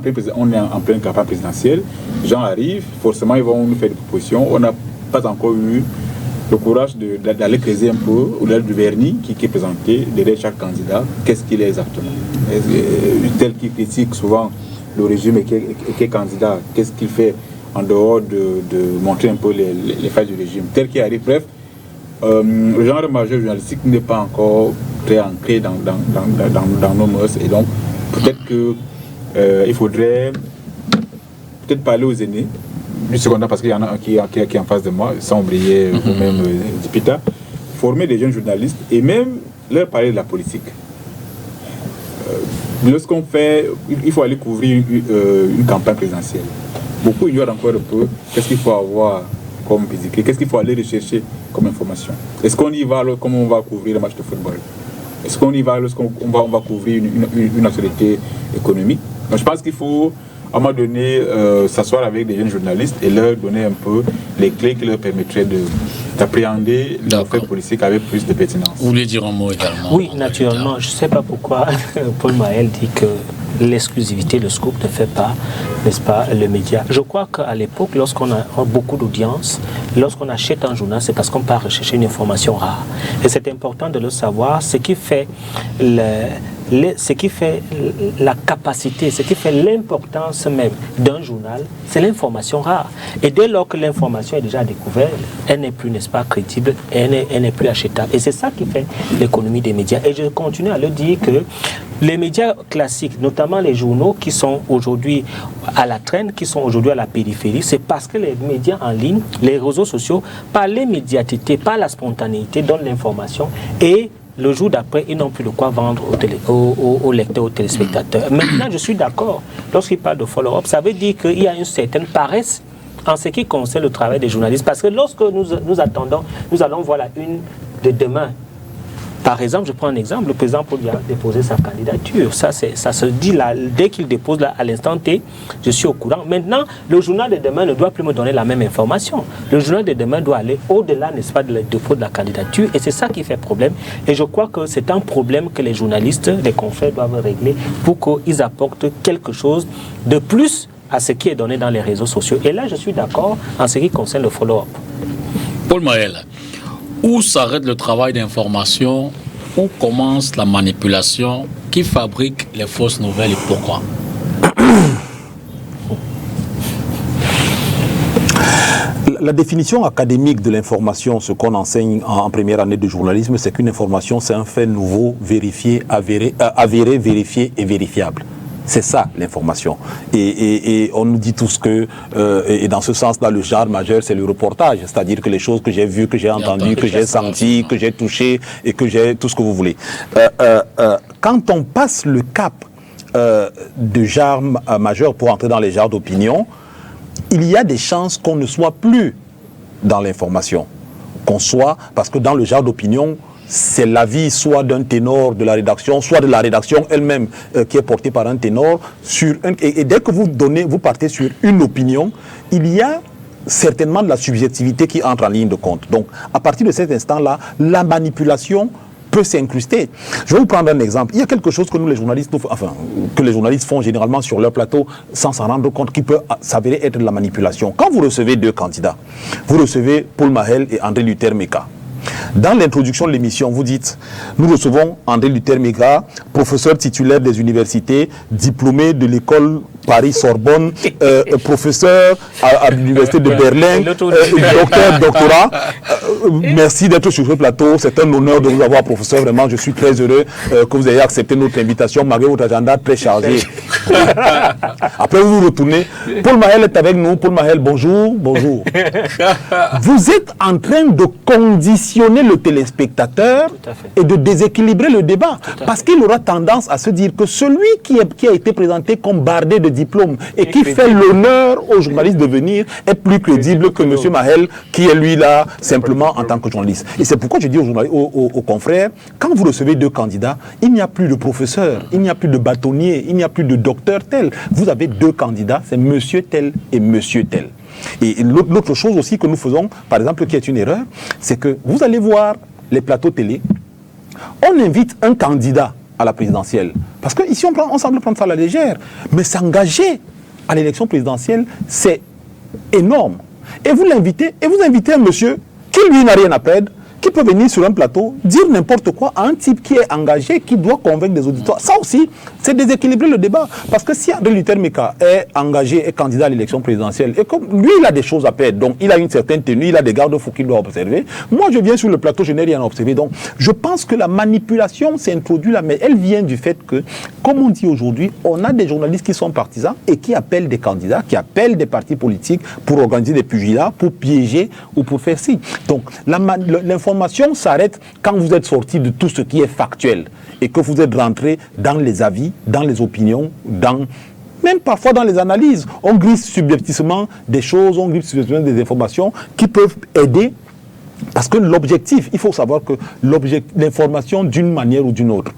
pleine campagne présidentielle, les gens arrivent, forcément ils vont nous faire des propositions. On n'a pas encore eu le courage d'aller creuser un peu, ou d'aller du vernis qui est présenté derrière chaque candidat. Qu'est-ce qu'il est exactement? Tel qui critique souvent le régime et qui est candidat, qu'est-ce qu'il fait en dehors de montrer un peu les failles du régime? Tel qui arrive, bref, le genre majeur journalistique n'est pas encore très ancré dans nos mœurs, et donc peut-être qu'il faudrait peut-être parler aux aînés. Une seconde, parce qu'il y en a un qui est en face de moi, sans oublier vous-même, Dipita, former des jeunes journalistes et même leur parler de la politique. Lorsqu'on fait, il faut aller couvrir une campagne présidentielle. Beaucoup ignorent encore un peu qu'est-ce qu'il faut avoir comme physique, qu'est-ce qu'il faut aller rechercher comme information. Est-ce qu'on y va comme on va couvrir le match de football? Est-ce qu'on y va lorsqu'on va couvrir une actualité économique? Donc, je pense qu'il faut à un moment donné s'asseoir avec des jeunes journalistes et leur donner un peu les clés qui leur permettraient d'appréhender l'affaire politique avec plus de pertinence. Vous voulez dire un mot également? Oui, naturellement. Je ne sais pas pourquoi Paul Maël dit que l'exclusivité, le scoop ne fait pas, n'est-ce pas, le média. Je crois qu'à l'époque, lorsqu'on a beaucoup d'audience, lorsqu'on achète un journal, c'est parce qu'on part rechercher une information rare. Et c'est important de le savoir, ce qui fait la capacité, ce qui fait l'importance même d'un journal, c'est l'information rare. Et dès lors que l'information est déjà découverte, elle n'est plus, n'est-ce pas, crédible, elle n'est plus achetable. Et c'est ça qui fait l'économie des médias. Et je continue à le dire que Les médias classiques, notamment les journaux qui sont aujourd'hui à la traîne, qui sont aujourd'hui à la périphérie, c'est parce que les médias en ligne, les réseaux sociaux, par l'immédiateté, par la spontanéité, donnent l'information et le jour d'après, ils n'ont plus de quoi vendre aux lecteurs, aux téléspectateurs. Maintenant, je suis d'accord. Lorsqu'il parle de follow-up, ça veut dire qu'il y a une certaine paresse en ce qui concerne le travail des journalistes. Parce que lorsque nous attendons, nous allons voir la une de demain. Par exemple, je prends un exemple, le président Paul a déposé sa candidature. Ça se dit là, dès qu'il dépose là, à l'instant T, je suis au courant. Maintenant, le journal de demain ne doit plus me donner la même information. Le journal de demain doit aller au-delà, n'est-ce pas, de le dépôt de la candidature. Et c'est ça qui fait problème. Et je crois que c'est un problème que les journalistes, les confrères doivent régler pour qu'ils apportent quelque chose de plus à ce qui est donné dans les réseaux sociaux. Et là, je suis d'accord en ce qui concerne le follow-up. Paul Mahel, où s'arrête le travail d'information, où commence la manipulation, qui fabrique les fausses nouvelles et pourquoi? La définition académique de l'information, ce qu'on enseigne en première année de journalisme, c'est qu'une information, c'est un fait nouveau, vérifié, avéré, vérifié et vérifiable. C'est ça l'information. Et on nous dit tous que, et dans ce sens-là, le genre majeur, c'est le reportage, c'est-à-dire que les choses que j'ai vues, que j'ai entendues, que j'ai senties, que j'ai touchées et que j'ai tout ce que vous voulez. Quand on passe le cap de genre majeur pour entrer dans les genres d'opinion, il y a des chances qu'on ne soit plus dans l'information. Qu'on soit, parce que dans le genre d'opinion, c'est l'avis soit d'un ténor de la rédaction, soit de la rédaction elle-même qui est portée par un ténor. Et dès que vous partez sur une opinion, il y a certainement de la subjectivité qui entre en ligne de compte. Donc, à partir de cet instant-là, la manipulation peut s'incruster. Je vais vous prendre un exemple. Il y a quelque chose que nous, les journalistes, que les journalistes font généralement sur leur plateau sans s'en rendre compte, qui peut s'avérer être de la manipulation. Quand vous recevez deux candidats, vous recevez Paul Mahel et André Luther Meka. Dans l'introduction de l'émission, vous dites, nous recevons André Luther Meka, professeur titulaire des universités, diplômé de l'école Paris-Sorbonne, professeur à l'université de Berlin, doctorat. Merci d'être sur ce plateau. C'est un honneur de vous avoir, professeur. Vraiment, je suis très heureux que vous ayez accepté notre invitation malgré votre agenda très chargé. Après, vous retournez. Paul Mahel est avec nous. Paul Mahel, bonjour. Bonjour. Vous êtes en train de conditionner le téléspectateur et de déséquilibrer le débat. Parce qu'il aura tendance à se dire que celui qui a été présenté comme bardé de diplôme et qui fait l'honneur aux journalistes de venir est plus crédible que M. Mahel qui est lui là simplement en tant que journaliste. Et c'est pourquoi je dis aux confrères, quand vous recevez deux candidats, il n'y a plus de professeur, il n'y a plus de bâtonnier, il n'y a plus de docteur tel. Vous avez deux candidats, c'est monsieur tel et monsieur tel. Et l'autre chose aussi que nous faisons, par exemple, qui est une erreur, c'est que vous allez voir les plateaux télé, on invite un candidat à la présidentielle. Parce qu'ici, on semble prendre ça à la légère. Mais s'engager à l'élection présidentielle, c'est énorme. Et vous l'invitez, et vous invitez un monsieur qui, lui, n'a rien à perdre, qui peut venir sur un plateau, dire n'importe quoi à un type qui est engagé, qui doit convaincre des auditeurs. Ça aussi, c'est déséquilibrer le débat. Parce que si André Luther Meka est engagé, est candidat à l'élection présidentielle, et comme lui, il a des choses à perdre, donc il a une certaine tenue, il a des garde-fous qu'il doit observer. Moi, je viens sur le plateau, je n'ai rien à observer. Donc, je pense que la manipulation s'est introduite là, mais elle vient du fait que, comme on dit aujourd'hui, on a des journalistes qui sont partisans et qui appellent des candidats, qui appellent des partis politiques pour organiser des pugilats, pour piéger ou pour faire ci. Donc, l'information s'arrête quand vous êtes sorti de tout ce qui est factuel et que vous êtes rentré dans les avis, dans les opinions, même parfois dans les analyses. On glisse subjectivement des choses, on glisse subjectivement des informations qui peuvent aider. Parce que l'objectif, il faut savoir que l'information d'une manière ou d'une autre,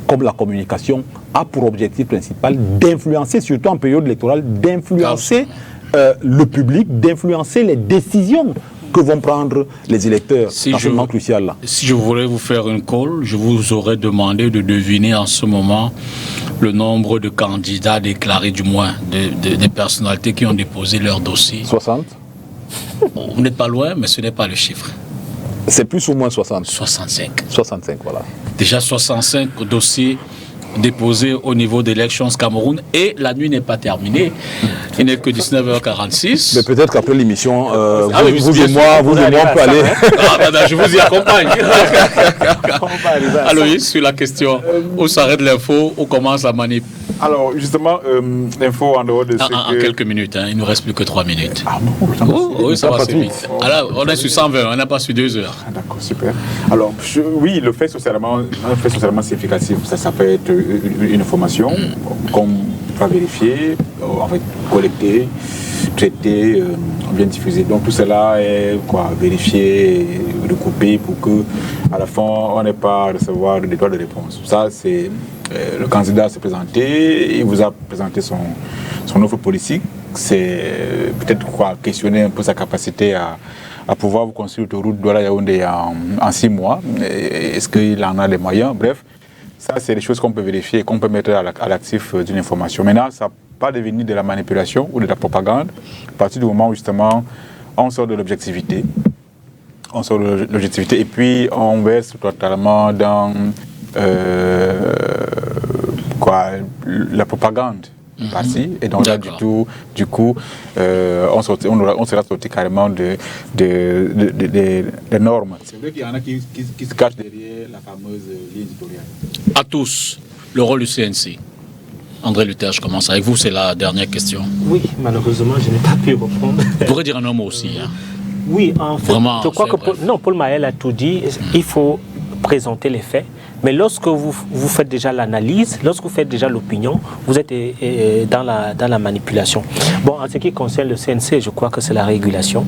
comme la communication, a pour objectif principal d'influencer, surtout en période électorale, d'influencer le public, d'influencer les décisions que vont prendre les électeurs dans ce moment crucial là. Si je voulais vous faire une call, je vous aurais demandé de deviner en ce moment le nombre de candidats déclarés, du moins, des personnalités qui ont déposé leur dossier. 60 ? Vous n'êtes pas loin, mais ce n'est pas le chiffre. C'est plus ou moins 60 ? 65. 65, voilà. Déjà 65 dossiers déposés au niveau d'Elections Cameroun et la nuit n'est pas terminée. Il n'est que 19h46. Mais peut-être qu'après l'émission, vous et moi, on peut aller. Je vous y accompagne. Aloïs, sur la question, où s'arrête l'info, où commence la manip? Alors, justement, l'info en dehors de ce En quelques minutes, hein, il ne nous reste plus que 3 minutes. Ah bon, oui, ça va assez vite. Alors, on est sur 120, on n'a pas sur 2 heures. Ah, d'accord, super. Alors, oui, le fait socialement significatif, ça peut être une information qu'on va vérifier, en fait, collecter, traiter, bien diffuser. Donc tout cela est vérifié, recoupé pour que à la fin on n'ait pas à recevoir des droits de réponse. Ça, c'est le candidat s'est présenté, il vous a présenté son offre politique. C'est peut-être questionner un peu sa capacité à pouvoir vous construire l'autoroute Douala-Yaoundé en 6 mois. Est-ce qu'il en a les moyens? Bref, ça c'est des choses qu'on peut vérifier et qu'on peut mettre à l'actif d'une information. Maintenant, ça pas devenir de la manipulation ou de la propagande, à partir du moment où justement on sort de l'objectivité. On sort de l'objectivité et puis on verse totalement dans la propagande partie. Et donc là, du coup, on sera sorti carrément des normes. C'est vrai qu'il y en a qui se cachent derrière la fameuse ligne éditoriale. À tous, le rôle du CNC. André Luther, je commence avec vous, c'est la dernière question. Oui, malheureusement, je n'ai pas pu répondre. Vous pourrez dire un homme aussi. Hein. Oui, en fait, vraiment, je crois que Paul Mahel a tout dit. Il faut présenter les faits. Mais lorsque vous faites déjà l'analyse, lorsque vous faites déjà l'opinion, vous êtes dans la manipulation. Bon, en ce qui concerne le CNC, je crois que c'est la régulation.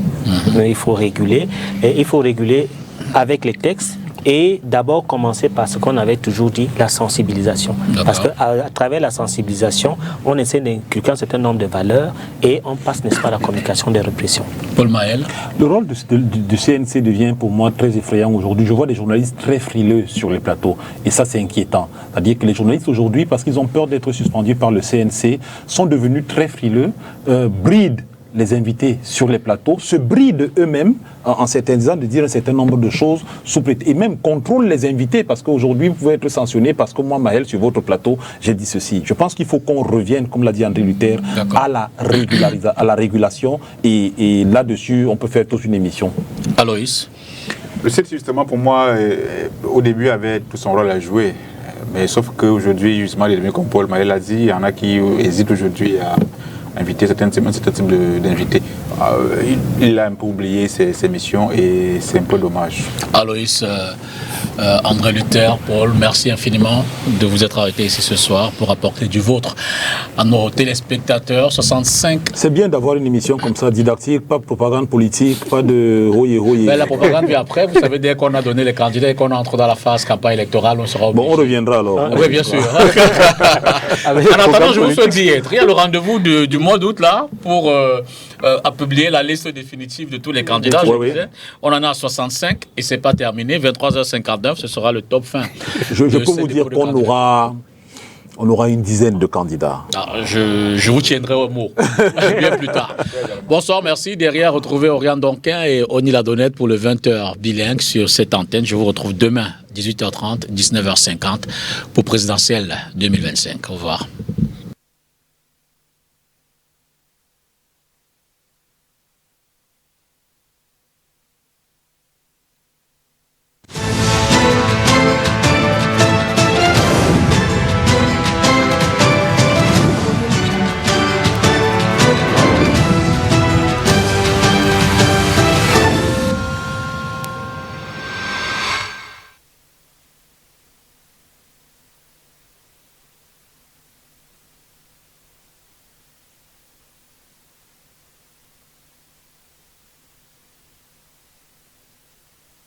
Mais il faut réguler. Et il faut réguler avec les textes. Et d'abord commencer par ce qu'on avait toujours dit, la sensibilisation. Parce qu'à travers la sensibilisation, on essaie d'inculquer un certain nombre de valeurs et on passe, n'est-ce pas, à la communication des répressions. Paul Mahel. Le rôle du CNC devient pour moi très effrayant aujourd'hui. Je vois des journalistes très frileux sur les plateaux et ça c'est inquiétant. C'est-à-dire que les journalistes aujourd'hui, parce qu'ils ont peur d'être suspendus par le CNC, sont devenus très frileux, brident les invités sur les plateaux, se brident eux-mêmes en s'interdisant de dire un certain nombre de choses et même contrôlent les invités parce qu'aujourd'hui vous pouvez être sanctionné parce que moi, Mahel, sur votre plateau, j'ai dit ceci. Je pense qu'il faut qu'on revienne, comme l'a dit André Luther, à la régulation et là-dessus, on peut faire toute une émission. Aloïs. Le CNC, justement, pour moi, au début, avait tout son rôle à jouer. Mais sauf qu'aujourd'hui, justement, les comme Paul Mahel l'a dit, il y en a qui hésitent aujourd'hui à inviter certains types d'invités. Il a un peu oublié ses missions et c'est un peu dommage. Aloïs, André Luther, Paul, merci infiniment de vous être arrêtés ici ce soir pour apporter du vôtre à nos téléspectateurs. 65. C'est bien d'avoir une émission comme ça, didactique, pas de propagande politique, pas de rouillé. Mais la propagande vient après, vous savez, dès qu'on a donné les candidats et qu'on entre dans la phase campagne électorale, on sera obligé. Bon, on reviendra alors. Oui, bien sûr. En attendant, je vous souhaite d'y être. Il y a le rendez-vous du mois d'août là pour à publier la liste définitive de tous les candidats. On en a 65 et c'est pas terminé. 23h59, ce sera le top fin. Je peux vous dire qu'on aura une dizaine de candidats. Je vous tiendrai au mot bien plus tard. Bonsoir, merci. Derrière, retrouvez Oriane Donquin et Oni Ladonnette pour le 20h bilingue sur cette antenne. Je vous retrouve demain, 18h30, 19h50 pour présidentielle 2025. Au revoir.